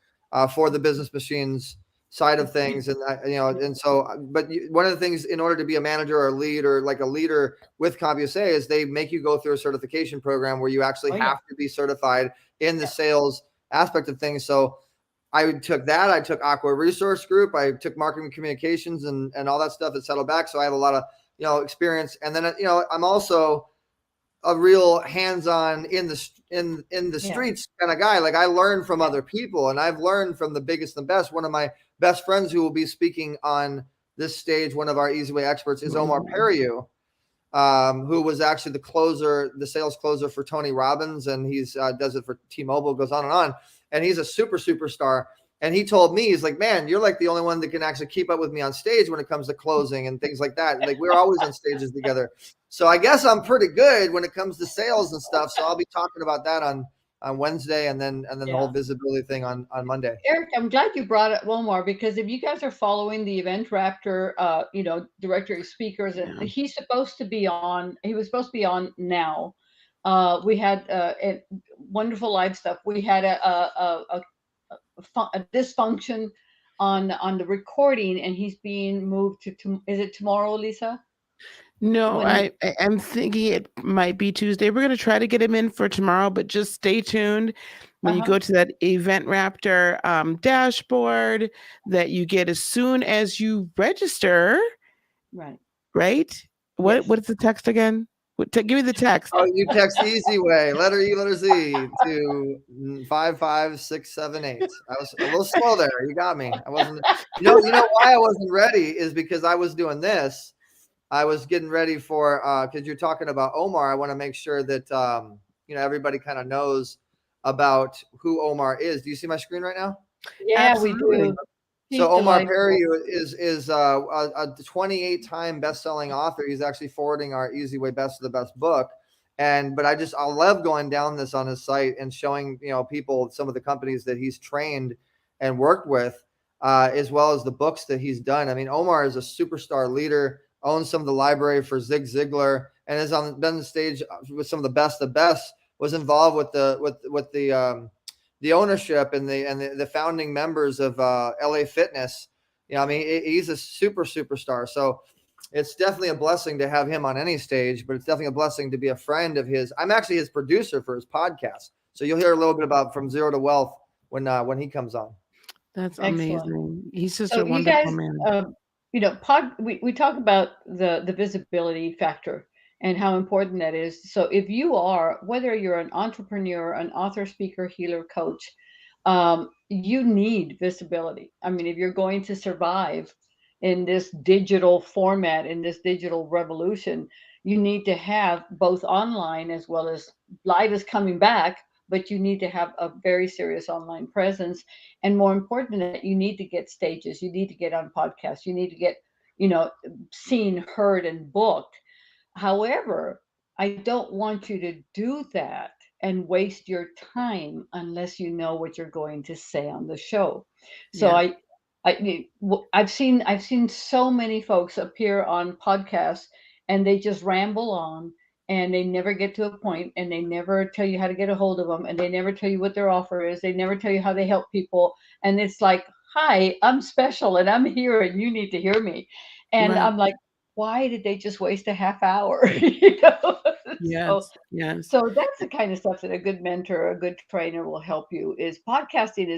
for the business machines side of things. And you know, and so but one of the things, in order to be a manager or a lead or like a leader with CompUSA, is they make you go through a certification program where you actually Oh, yeah. have to be certified in the sales aspect of things. So I took that. I took Aqua Resource Group. I took marketing communications and all that stuff at Saddleback. So I have a lot of, you know, experience. And then, you know, I'm also a real hands-on in the Yeah. streets kind of guy. Like I learn from other people, and I've learned from the biggest and best. One of my best friends who will be speaking on this stage, one of our Easy Way experts, is Omar Periu, who was actually the sales closer for Tony Robbins, and he's does it for T-Mobile, goes on and on. And he's a superstar. And he told me, he's like, man, you're like the only one that can actually keep up with me on stage when it comes to closing and things like that. Like we're always on stages together. So I guess I'm pretty good when it comes to sales and stuff. So I'll be talking about that on Wednesday, and then the whole visibility thing on Monday. Eric, I'm glad you brought it, Wilmar, because if you guys are following the Event Raptor, directory of speakers, and he was supposed to be on now. We had a wonderful live stuff. We had a dysfunction on the recording, and he's being moved to is it tomorrow, Lisa? No, I'm thinking it might be Tuesday. We're going to try to get him in for tomorrow, but just stay tuned. When you go to that Event Raptor dashboard that you get as soon as you register. Right? What is the text again? Give me the text. Oh, you text Easy Way, letter E, letter Z, to 55678. I was a little slow there. You got me. I wasn't. You know why I wasn't ready is because I was doing this. I was getting ready for because you're talking about Omar. I want to make sure that everybody kind of knows about who Omar is. Do you see my screen right now? Yeah, absolutely. We do. So Omar Periu is a 28-time best-selling author. He's actually forwarding our Easy Way Best of the Best book. But I love going down this on his site and showing people some of the companies that he's trained and worked with, as well as the books that he's done. I mean, Omar is a superstar leader, owns some of the library for Zig Ziglar, and has been on the stage with some of the best. Was involved with the ownership and the founding members of LA Fitness. I mean, he's a superstar. So it's definitely a blessing to have him on any stage, but it's definitely a blessing to be a friend of his. I'm actually his producer for his podcast. So you'll hear a little bit about From Zero to Wealth when he comes on. That's amazing. He's just a wonderful man. We talk about the visibility factor and how important that is. So if you are, whether you're an entrepreneur, an author, speaker, healer, coach, you need visibility. I mean, if you're going to survive in this digital format, in this digital revolution, you need to have both online as well as live is coming back, but you need to have a very serious online presence. And more important than that, you need to get stages. You need to get on podcasts. You need to get, seen, heard, and booked. However, I don't want you to do that and waste your time unless you know what you're going to say on the show. So I've seen so many folks appear on podcasts and they just ramble on and they never get to a point and they never tell you how to get a hold of them and they never tell you what their offer is. They never tell you how they help people. And it's like, hi, I'm special and I'm here and you need to hear me. And I'm like, why did they just waste a half hour? Yes. So that's the kind of stuff that a good mentor, a good trainer will help you. Is podcasting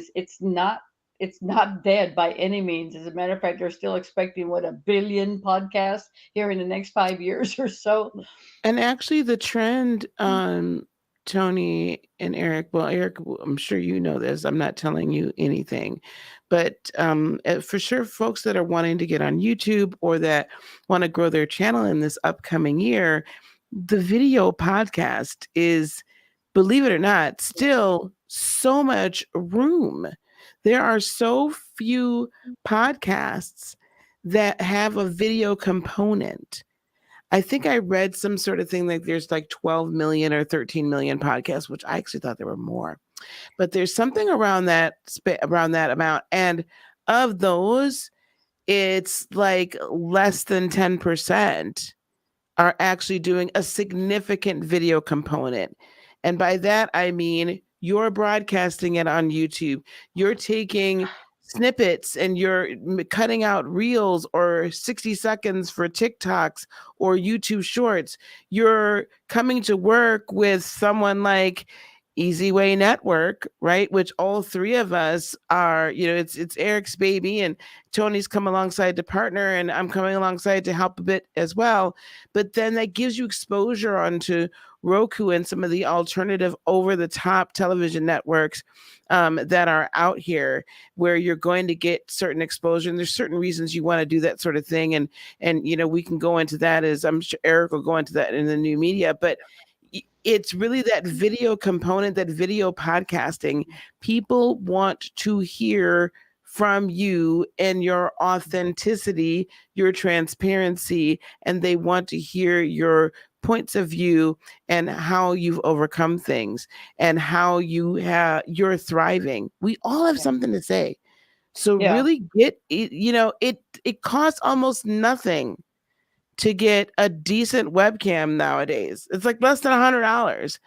it's not dead by any means. As a matter of fact, they're still expecting 1 billion podcasts here in the next 5 years or so. And actually, the trend, Tony and Eric. Well, Eric, I'm sure you know this. I'm not telling you anything, but for sure, folks that are wanting to get on YouTube or that want to grow their channel in this upcoming year, the video podcast is, believe it or not, still so much room. There are so few podcasts that have a video component. I think I read some sort of thing like there's like 12 million or 13 million podcasts, which I actually thought there were more. But there's something around that amount. And of those, it's like less than 10% are actually doing a significant video component. And by that, I mean, you're broadcasting it on YouTube. You're taking snippets and you're cutting out reels or 60 seconds for TikToks or YouTube shorts. You're coming to work with someone like Easy Way Network, right? Which all three of us are, it's Eric's baby and Tony's come alongside to partner and I'm coming alongside to help a bit as well. But then that gives you exposure onto Roku and some of the alternative over-the-top television networks that are out here, where you're going to get certain exposure. And there's certain reasons you want to do that sort of thing. And we can go into that, as I'm sure Eric will go into that in the new media. But it's really that video component, that video podcasting. People want to hear from you and your authenticity, your transparency, and they want to hear your points of view and how you've overcome things and how you're thriving. We all have something to say. So really get it, it costs almost nothing to get a decent webcam nowadays. It's like less than $100.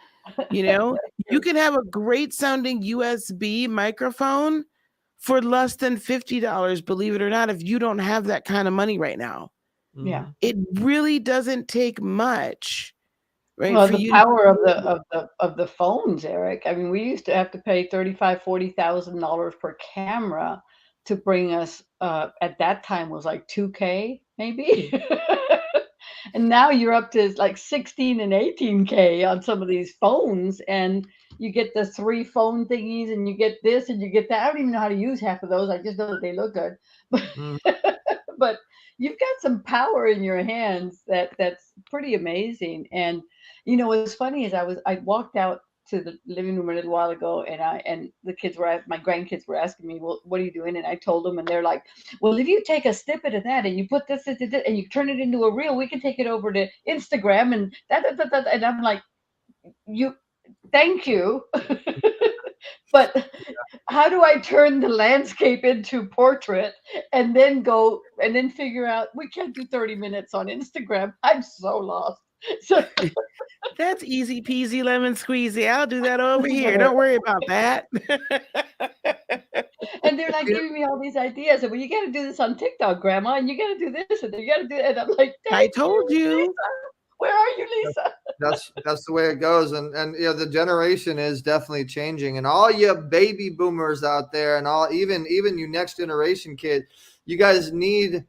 You can have a great sounding USB microphone for less than $50, believe it or not, if you don't have that kind of money right now. Yeah. It really doesn't take much, right? Well, for the you power of the phones, Eric. I mean, we used to have to pay $35,000-$40,000 per camera to bring us. At that time was like 2K maybe, and now you're up to like 16 and 18K on some of these phones, and you get the 3 phone thingies, and you get this, and you get that. I don't even know how to use half of those. I just know that they look good, but you've got some power in your hands that's pretty amazing. And what's funny is I walked out to the living room a little while ago, and the kids my grandkids were asking me, well, what are you doing? And I told them, and they're like, well, if you take a snippet of that and you put this and you turn it into a reel, we can take it over to Instagram and that. And I'm like, thank you. But how do I turn the landscape into portrait and then figure out we can't do 30 minutes on Instagram? I'm so lost. So That's easy peasy lemon squeezy. I'll do that over here. Don't worry about that. And they're like giving me all these ideas. And, well, you got to do this on TikTok, Grandma, and you got to do this, and you got to do it. And I'm like, I told you. Lisa. Where are you, Lisa? That's the way it goes. And the generation is definitely changing. And all you baby boomers out there, and even you next generation kid, you guys need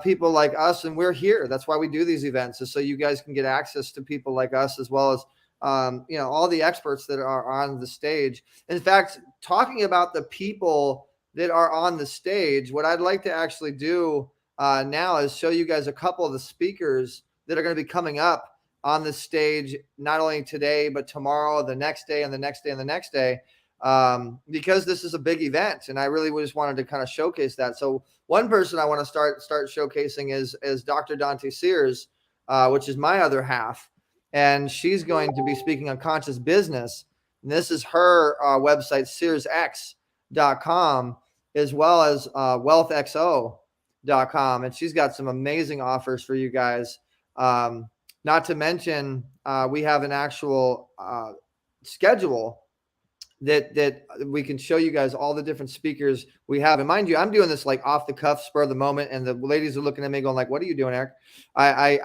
people like us, and we're here. That's why we do these events, is so you guys can get access to people like us, as well as all the experts that are on the stage. In fact, talking about the people that are on the stage, what I'd like to actually do now is show you guys a couple of the speakers that are going to be coming up on the stage, not only today, but tomorrow, the next day, and the next day, and the next day, because this is a big event. And I really just wanted to kind of showcase that. So one person I want to start showcasing is Dr. Dante Sears, which is my other half. And she's going to be speaking on conscious business. And this is her website, searsx.com, as well as wealthxo.com. And she's got some amazing offers for you guys. Not to mention, we have an actual schedule that we can show you guys all the different speakers we have. And mind you, I'm doing this like off the cuff, spur of the moment, and the ladies are looking at me going like, "What are you doing, Eric?" I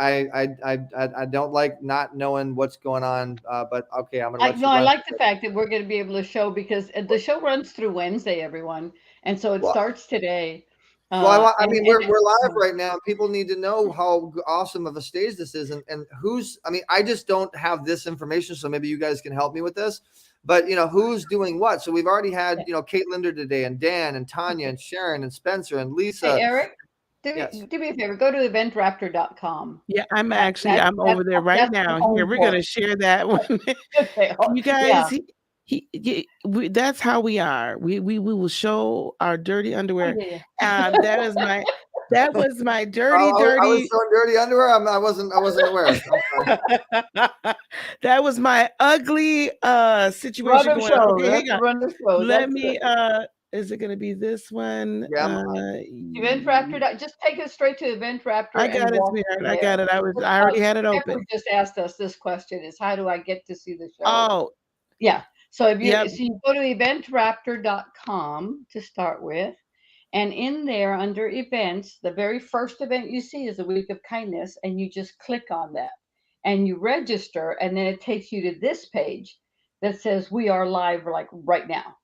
don't like not knowing what's going on, but okay, I'm gonna let you. I like the fact that we're going to be able to show, because the show runs through Wednesday, everyone, and so it starts today. Well, we're live right now. People need to know how awesome of a stage this is, and who's. I mean, I just don't have this information, so maybe you guys can help me with this. But who's doing what? So we've already had Kate Linder today, and Dan, and Tanya, and Sharon, and Spencer, and Lisa. Hey, Eric, do me a favor. Go to eventraptor.com. Yeah, I'm over there right now. Here, we're going to share that one. You guys. Yeah. That's how we are. We will show our dirty underwear. That was my dirty. I was showing dirty underwear. I wasn't aware. That was my ugly situation going on. Okay, hang on. Let me. Is it going to be this one? Yeah. Eventraptor. Just take it straight to Eventraptor. I got it, sweetheart. I got it. I already had it open. Pepper just asked us this question: is how do I get to see the show? Oh, yeah. So if you go to eventraptor.com to start with, and in there under events, the very first event you see is a week of kindness, and you just click on that and you register, and then it takes you to this page that says we are live like right now.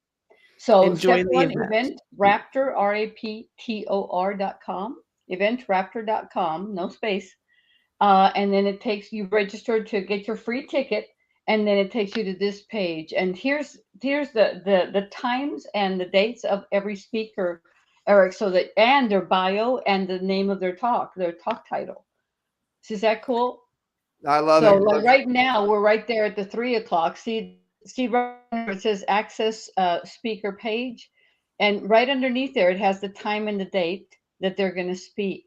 So step one, eventraptor, raptor.com, eventraptor.com, no space. And then it takes you registered to get your free ticket. and then it takes you to this page, and here's the times and the dates of every speaker, Eric, so that, and their bio and the name of their talk title. Is that cool? I love So it. like right now, we're right there at the 3 o'clock. See right there, it says access speaker page. And right underneath there, it has the time and the date that they're going to speak.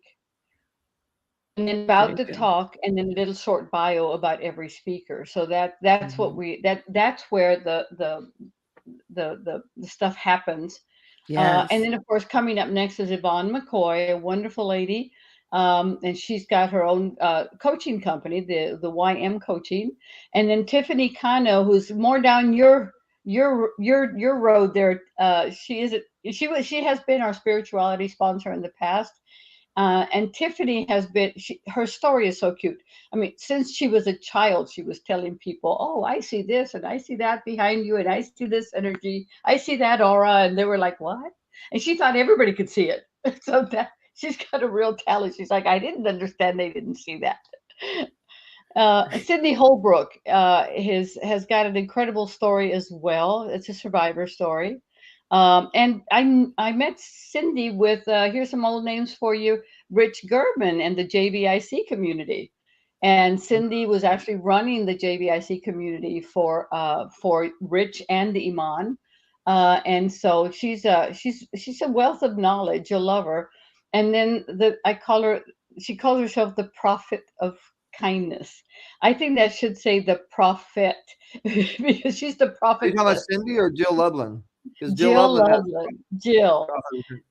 And then about Very the good. talk, and then a little short bio about every speaker. So that's what that's where the stuff happens. Yes. And then, of course, coming up next is Yvonne McCoy, a wonderful lady. And she's got her own coaching company, the YM Coaching. And then Tiffany Cano, who's more down your road there. She has been our spirituality sponsor in the past. And Tiffany has been, her story is so cute. I mean, since she was a child, she was telling people, oh, I see this and I see that behind you, and I see this energy, I see that aura. And they were like, what? And she thought everybody could see it. So that she's got a real talent. She's like, I didn't understand they didn't see that. Sydney Holbrook has got an incredible story as well. It's a survivor story. And I met Cindy with, here's some old names for you, Rich German and the JVIC community. And Cindy was actually running the JVIC community for Rich and the Iman. And so she's a wealth of knowledge. You'll love her. And then she calls herself the prophet of kindness. I think that should say the prophet because she's the Are you prophet. talking about Cindy or Jill Lublin? Because Jill Loveland. Jill.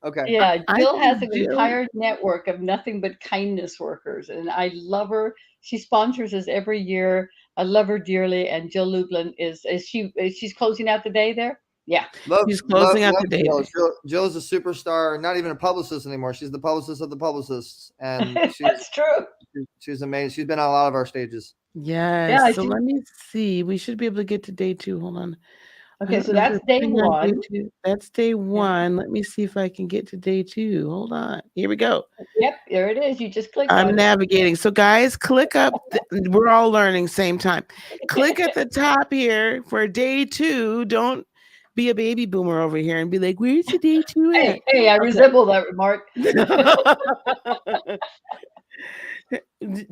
Okay. Yeah, I Jill has think an entire network of nothing but kindness workers, and I love her. She sponsors us every year. I love her dearly. And Jill Lublin she's closing out the day there? Yeah. She's closing out the day. Jill's a superstar, not even a publicist anymore. She's the publicist of the publicists, and That's true. she's amazing. She's been on a lot of our stages. Yes. Yeah, So let me see. We should be able to get to day 2. Hold on. Okay, so that's day 1. That's day 1. Let me see if I can get to day 2. Hold on. Here we go. Yep, there it is. You just click I'm on navigating. So guys, click up. We're all learning same time. Click at the top here for day 2. Don't be a baby boomer over here and be like, where's the day 2 at? Hey, I resemble that remark.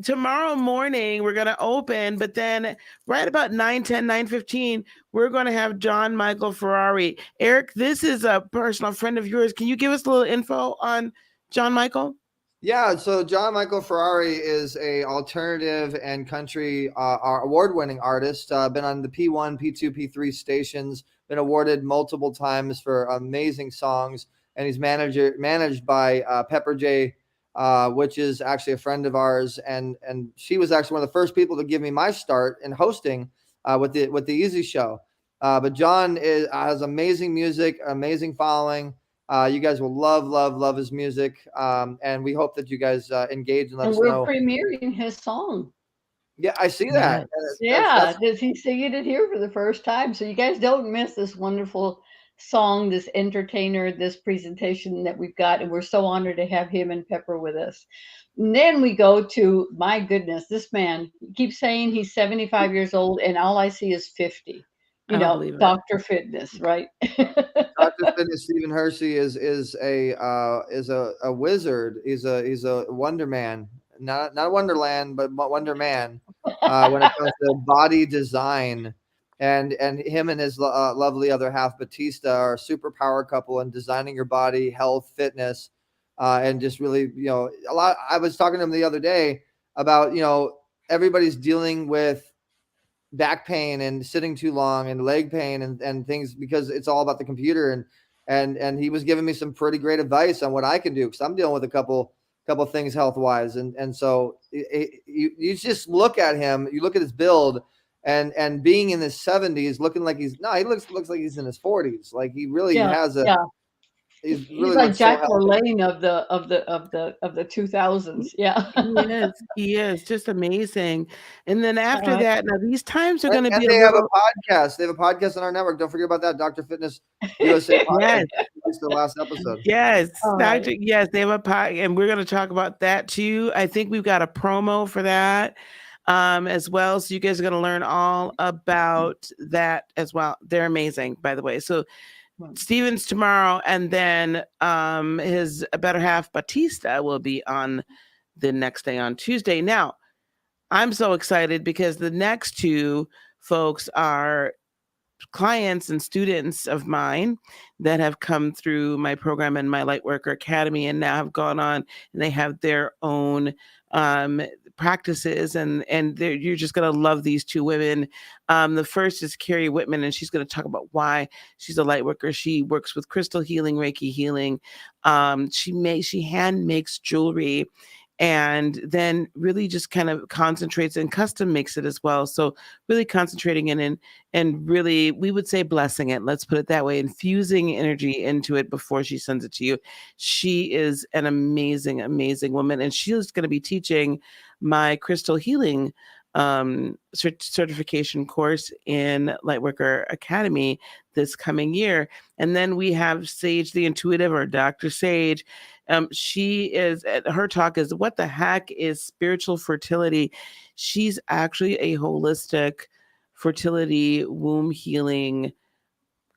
Tomorrow morning we're going to open, but then right about 9:10, 9:15, we're going to have John Michael Ferrari. Eric, this is a personal friend of yours. Can you give us a little info on John Michael? Yeah, so John Michael Ferrari is a alternative and country award-winning artist. Been on the P1, P2, P3 stations. Been awarded multiple times for amazing songs, and he's managed by Pepper J, which is actually a friend of ours, and she was actually one of the first people to give me my start in hosting with the Easy Show. But John has amazing music, amazing following. You guys will love his music, and we hope that you guys engage and let us know. We're premiering his song. Yeah, I see that. Yeah, he's singing it here for the first time. So you guys don't miss this wonderful song, this entertainer, this presentation that we've got. And we're so honored to have him and Pepper with us. And then we go to, my goodness, this man keeps saying he's 75 years old, and all I see is 50. You know, Dr. Fitness, right? Dr. Fitness Stephen Hersey is a wizard. He's a wonder man. Not Wonderland, but Wonder Man when it comes to body design. And him and his lovely other half, Batista, are a super power couple in designing your body, health, fitness, and just really, a lot. I was talking to him the other day about, everybody's dealing with back pain and sitting too long and leg pain and things because it's all about the computer. And he was giving me some pretty great advice on what I can do because I'm dealing with a couple things health wise. And so you just look at him, you look at his build and being in his 70s, looking like he looks like he's in his 40s. Like he really has he's really like Jack LaLanne of the 2000s. Yeah. He is just amazing. And then after that, now these times are going to be. They have a podcast. They have a podcast on our network. Don't forget about that, Dr. Fitness USA podcast. Yes, the last episode. Yes, yes, they have a podcast, and we're going to talk about that too. I think we've got a promo for that. as well. So you guys are going to learn all about that as well. They're amazing, by the way. So Steven's tomorrow, and then his better half, Batista, will be on the next day on Tuesday. Now, I'm so excited because the next two folks are clients and students of mine that have come through my program and my Lightworker Academy and now have gone on and they have their own practices, and you're just going to love these two women. The first is Carrie Whitman, and she's going to talk about why she's a light worker. She works with crystal healing, Reiki healing. She hand makes jewelry, and then really just kind of concentrates and custom makes it as well. So really concentrating in and really, we would say blessing it. Let's put it that way, infusing energy into it before she sends it to you. She is an amazing, amazing woman. And she is going to be teaching my crystal healing certification course in Lightworker Academy this coming year. And then we have Sage the Intuitive, or Dr. Sage. She is, her talk is, what the heck is spiritual fertility? She's actually a holistic fertility, womb healing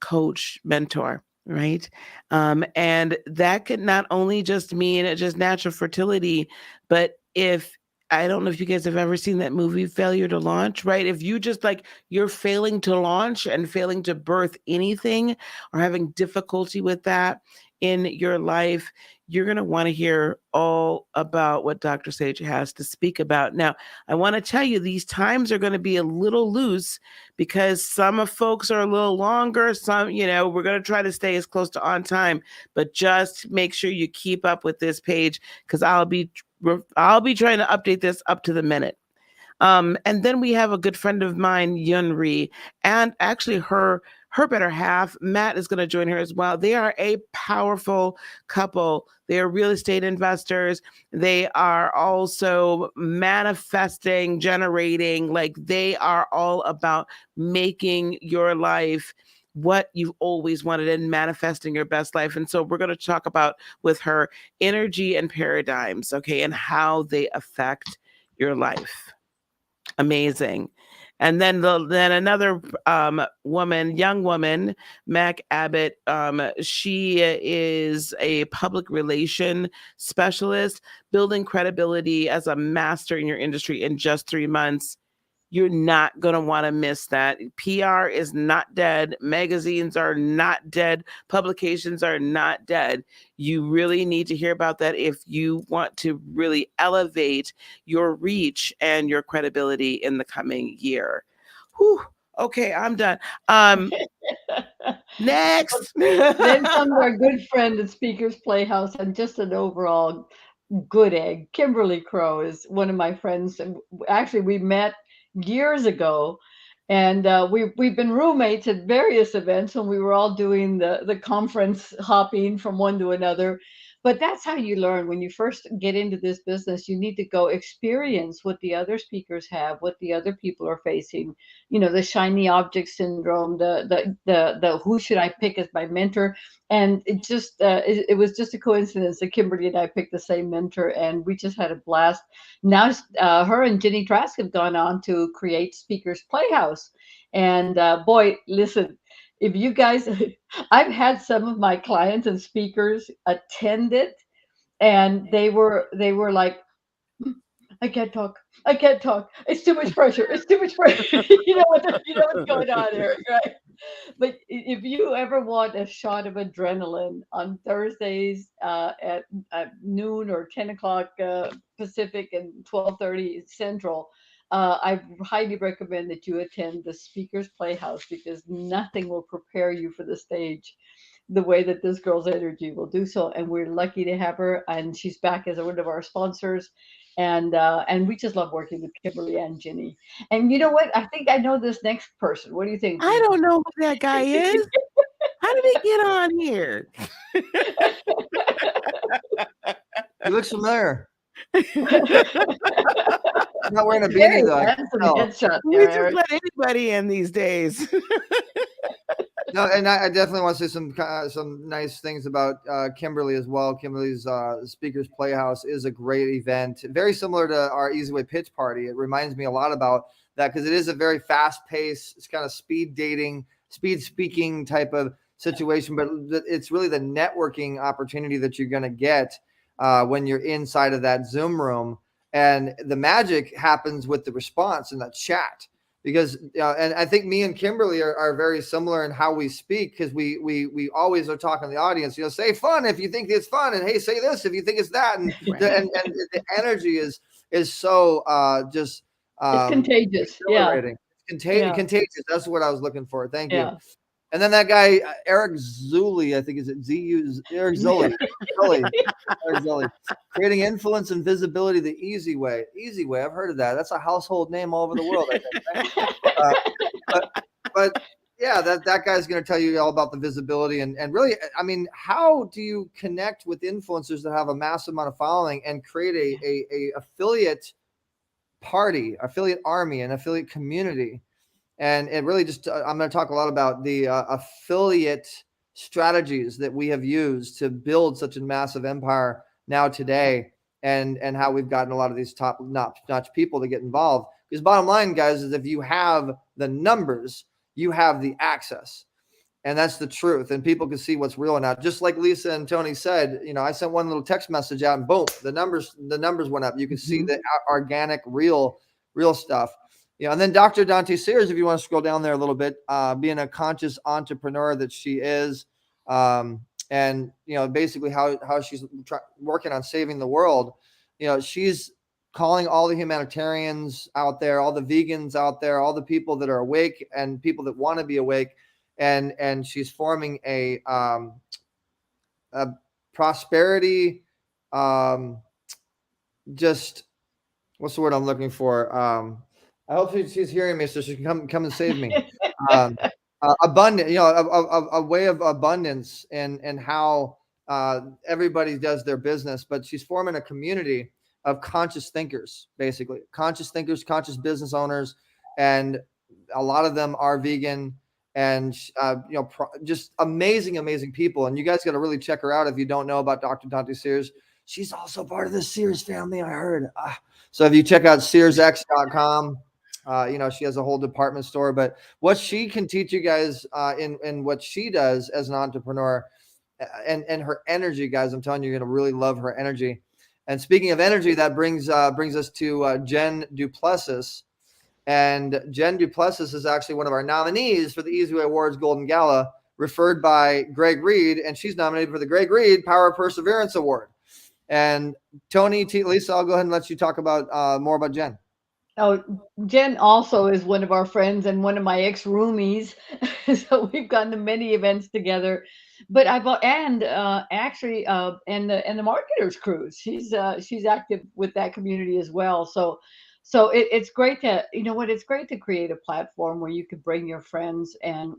coach, mentor, right? And that could not only just mean just natural fertility, but if, I don't know if you guys have ever seen that movie Failure to Launch, right? If you just like, you're failing to launch and failing to birth anything or having difficulty with that in your life, you're going to want to hear all about what Dr. Sage has to speak about. Now, I want to tell you, these times are going to be a little loose because some of folks are a little longer. Some, we're going to try to stay as close to on time, but just make sure you keep up with this page because I'll be trying to update this up to the minute. And then we have a good friend of mine, Yun Ri, and actually her better half, Matt, is going to join her as well. They are a powerful couple. They are real estate investors. They are also manifesting, generating, like they are all about making your life what you've always wanted and manifesting your best life. And so we're going to talk about with her energy and paradigms, okay, and how they affect your life. Amazing. And then another young woman, Mac Abbott, she is a public relation specialist, building credibility as a master in your industry in just 3 months. You're not going to want to miss that. PR is not dead. Magazines are not dead. Publications are not dead. You really need to hear about that if you want to really elevate your reach and your credibility in the coming year. Whew. Okay, I'm done. Next. Then comes our good friend at Speaker's Playhouse and just an overall good egg. Kimberly Crow is one of my friends. And actually, we met years ago, and we've been roommates at various events when we were all doing the conference hopping from one to another. But that's how you learn. When you first get into this business, you need to go experience what the other speakers have, what the other people are facing. The shiny object syndrome, the who should I pick as my mentor. And it was just a coincidence that Kimberly and I picked the same mentor, and we just had a blast. Now her and Jenny Trask have gone on to create Speakers Playhouse. And boy, listen, if you guys, I've had some of my clients and speakers attend it, and they were like, I can't talk. I can't talk. It's too much pressure. It's too much pressure. you know what's going on here, right? But if you ever want a shot of adrenaline on Thursdays at noon or 10 o'clock Pacific and 12:30 Central, I highly recommend that you attend the Speakers Playhouse because nothing will prepare you for the stage the way that this girl's energy will do so. And we're lucky to have her, and she's back as one of our sponsors. And we just love working with Kimberly and Ginny. And you know what? I think I know this next person. What do you think? I don't know who that guy is. How did he get on here? He looks familiar. Not wearing a beanie though. Headshot We there, just Eric. let anybody in these days. No, and I definitely want to say some nice things about Kimberly as well. Kimberly's Speakers Playhouse is a great event, very similar to our Easy Way Pitch Party. It reminds me a lot about that because it is a very fast paced, it's kind of speed dating, speed speaking type of situation. But it's really the networking opportunity that you're going to get when you're inside of that Zoom room, and the magic happens with the response in that chat because and I think me and Kimberly are very similar in how we speak because we always are talking to the audience. Say fun if you think it's fun, and hey, say this if you think it's that, and Right. and the energy is so just It's contagious. Yeah. exhilarating. Yeah. Contagious. That's what I was looking for. Thank you. Yeah. And then that guy Eric Zulli, I think is it ZU Eric Zulli, Eric Zulli, creating influence and visibility the easy way. Easy way. I've heard of that. That's a household name all over the world, I think. Right? But yeah, that guy's going to tell you all about the visibility and really, I mean, how do you connect with influencers that have a massive amount of following and create a affiliate party, affiliate army, an affiliate community? And it really just, I'm going to talk a lot about the affiliate strategies that we have used to build such a massive empire now today, and how we've gotten a lot of these top notch people to get involved. Because bottom line, guys, is if you have the numbers, you have the access. And that's the truth. And people can see what's real or not. Just like Lisa and Tony said, I sent one little text message out and boom, the numbers went up. You can see the organic, real stuff. And then Dr. Dante Sears, if you want to scroll down there a little bit, being a conscious entrepreneur that she is, and basically how she's working on saving the world. She's calling all the humanitarians out there, all the vegans out there, all the people that are awake and people that want to be awake, and she's forming a prosperity, just what's the word I'm looking for? I hope she's hearing me so she can come and save me. Abundant, a way of abundance and how everybody does their business, but she's forming a community of conscious thinkers, basically conscious thinkers, conscious business owners, and a lot of them are vegan and just amazing people. And you guys got to really check her out if you don't know about Dr. Dante Sears. She's also part of the Sears family, I heard. So if you check out SearsX.com, she has a whole department store. But what she can teach you guys in what she does as an entrepreneur, and her energy, guys, I'm telling you, you're going to really love her energy. And speaking of energy, that brings us to Jen Duplessis. And Jen Duplessis is actually one of our nominees for the Easy Way Awards Golden Gala, referred by Greg Reed, and she's nominated for the Greg Reed Power of Perseverance Award. And Tony, Lisa, I'll go ahead and let you talk about more about Jen. Oh, Jen also is one of our friends and one of my ex-roomies. So we've gone to many events together. But actually the marketers cruise. She's active with that community as well. So it's great to, it's great to create a platform where you can bring your friends and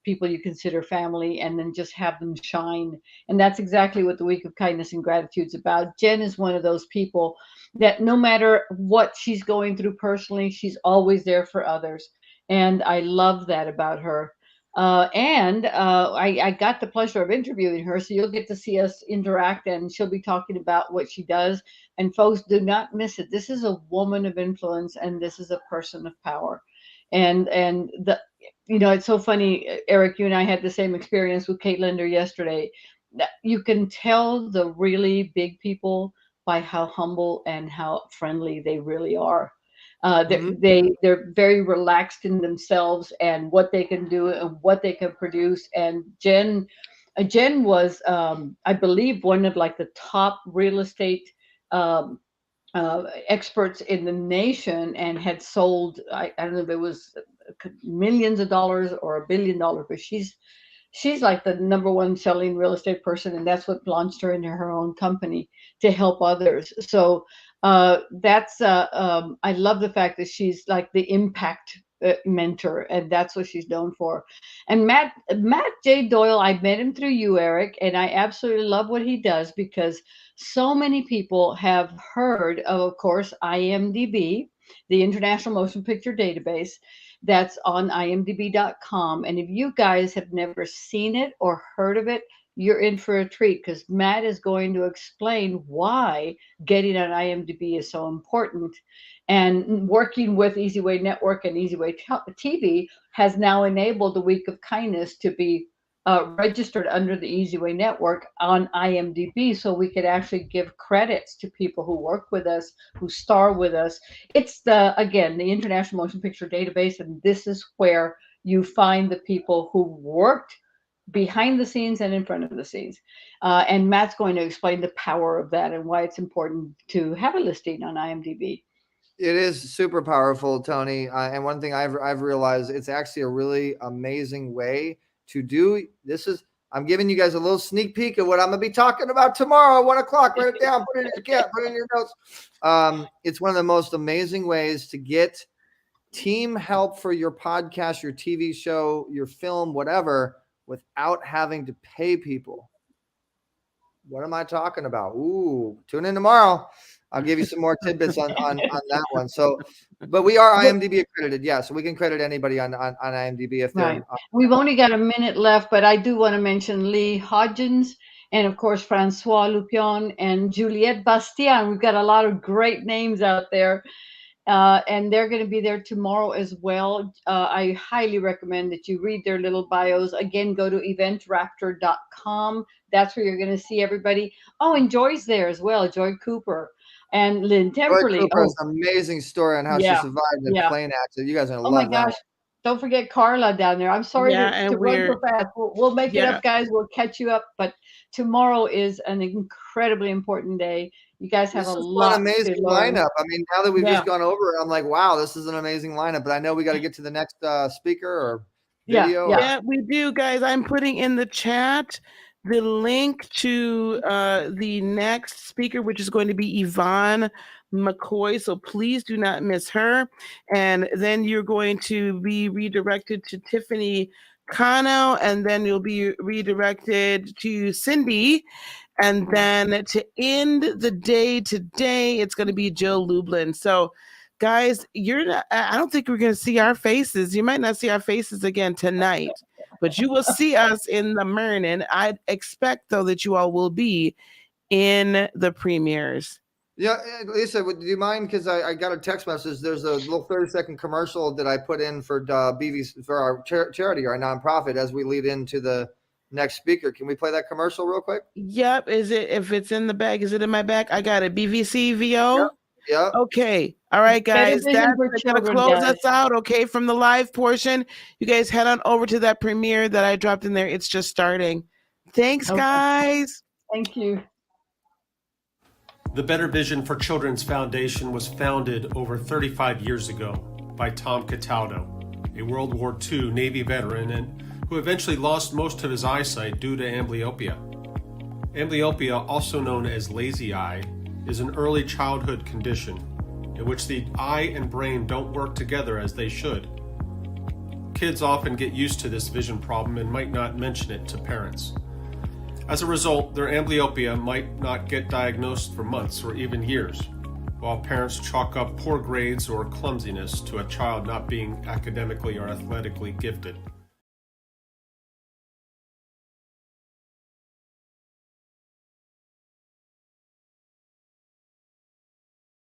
people you consider family and then just have them shine. And that's exactly what the Week of Kindness and Gratitude is about. Jen is one of those people that no matter what she's going through personally, she's always there for others. And I love that about her. I got the pleasure of interviewing her, so you'll get to see us interact, and she'll be talking about what she does. And folks, do not miss it. This is a woman of influence, and this is a person of power. And it's so funny, Eric. You and I had the same experience with Kate Linder yesterday. That you can tell the really big people by how humble and how friendly they really are. They're very relaxed in themselves and what they can do and what they can produce. And Jen was, I believe, one of like the top real estate experts in the nation, and had sold, I don't know if it was millions of dollars or $1 billion, but she's like the number one selling real estate person, and that's what launched her into her own company to help others. So I love the fact that she's like the impact mentor, and that's what she's known for. And Matt J. Doyle, I met him through you, Eric, and I absolutely love what he does because so many people have heard of course, IMDb, the International Motion Picture Database. That's on imdb.com. And if you guys have never seen it or heard of it, you're in for a treat, because Matt is going to explain why getting on IMDb is so important. And working with Easy Way Network and Easy Way TV has now enabled the Week of Kindness to be registered under the Easy Way Network on IMDb, so we could actually give credits to people who work with us, who star with us. It's the International Motion Picture Database, and this is where you find the people who worked behind the scenes and in front of the scenes. And Matt's going to explain the power of that and why it's important to have a listing on IMDb. It is super powerful, Tony. And one thing I've realized, it's actually a really amazing way to do. I'm giving you guys a little sneak peek of what I'm going to be talking about tomorrow at 1 o'clock. Write it down, put it in your notes. It's one of the most amazing ways to get team help for your podcast, your TV show, your film, whatever, without having to pay people. What am I talking about? Ooh, tune in tomorrow. I'll give you some more tidbits on that one. So, but we are IMDb accredited. Yeah. So we can credit anybody on IMDb if they're right. We've only got a minute left, but I do want to mention Lee Hodgins and of course, Francois Lupion and Juliette Bastien. We've got a lot of great names out there. And they're going to be there tomorrow as well. I highly recommend that you read their little bios. Again, go to eventraptor.com. That's where you're going to see everybody. Oh, and Joy's there as well, Joy Cooper and Lynn Temperley. Joy Cooper has an amazing story on how she survived the plane accident. You guys are going to love that. Oh my gosh. Don't forget Carla down there. I'm sorry to run so fast. We'll make it up, guys. We'll catch you up. But tomorrow is an incredibly important day. You guys have a lot. An amazing lineup. I mean, now that we've just gone over it, I'm like, wow, this is an amazing lineup. But I know we got to get to the next speaker or video. Yeah, we do, guys. I'm putting in the chat the link to the next speaker, which is going to be Yvonne McCoy. So please do not miss her. And then you're going to be redirected to Tiffany Cano, and then you'll be redirected to Cindy. And then to end the day today, it's going to be Jill Lublin. So, guys, I don't think we're going to see our faces. You might not see our faces again tonight, but you will see us in the morning. I expect, though, that you all will be in the premieres. Yeah, Lisa, do you mind? Because I got a text message. There's a little 30-second commercial that I put in for BVC, for our charity, our nonprofit, as we lead into the next speaker. Can we play that commercial real quick? Yep. If it's in the bag, is it in my bag? I got it. BVC VO. Yep. Okay. All right, guys. That's going to close us out. Okay. From the live portion, you guys head on over to that premiere that I dropped in there. It's just starting. Thanks, guys. Thank you. The Better Vision for Children's Foundation was founded over 35 years ago by Tom Cataldo, a World War II Navy veteran and who eventually lost most of his eyesight due to amblyopia. Amblyopia, also known as lazy eye, is an early childhood condition in which the eye and brain don't work together as they should. Kids often get used to this vision problem and might not mention it to parents. As a result, their amblyopia might not get diagnosed for months or even years, while parents chalk up poor grades or clumsiness to a child not being academically or athletically gifted.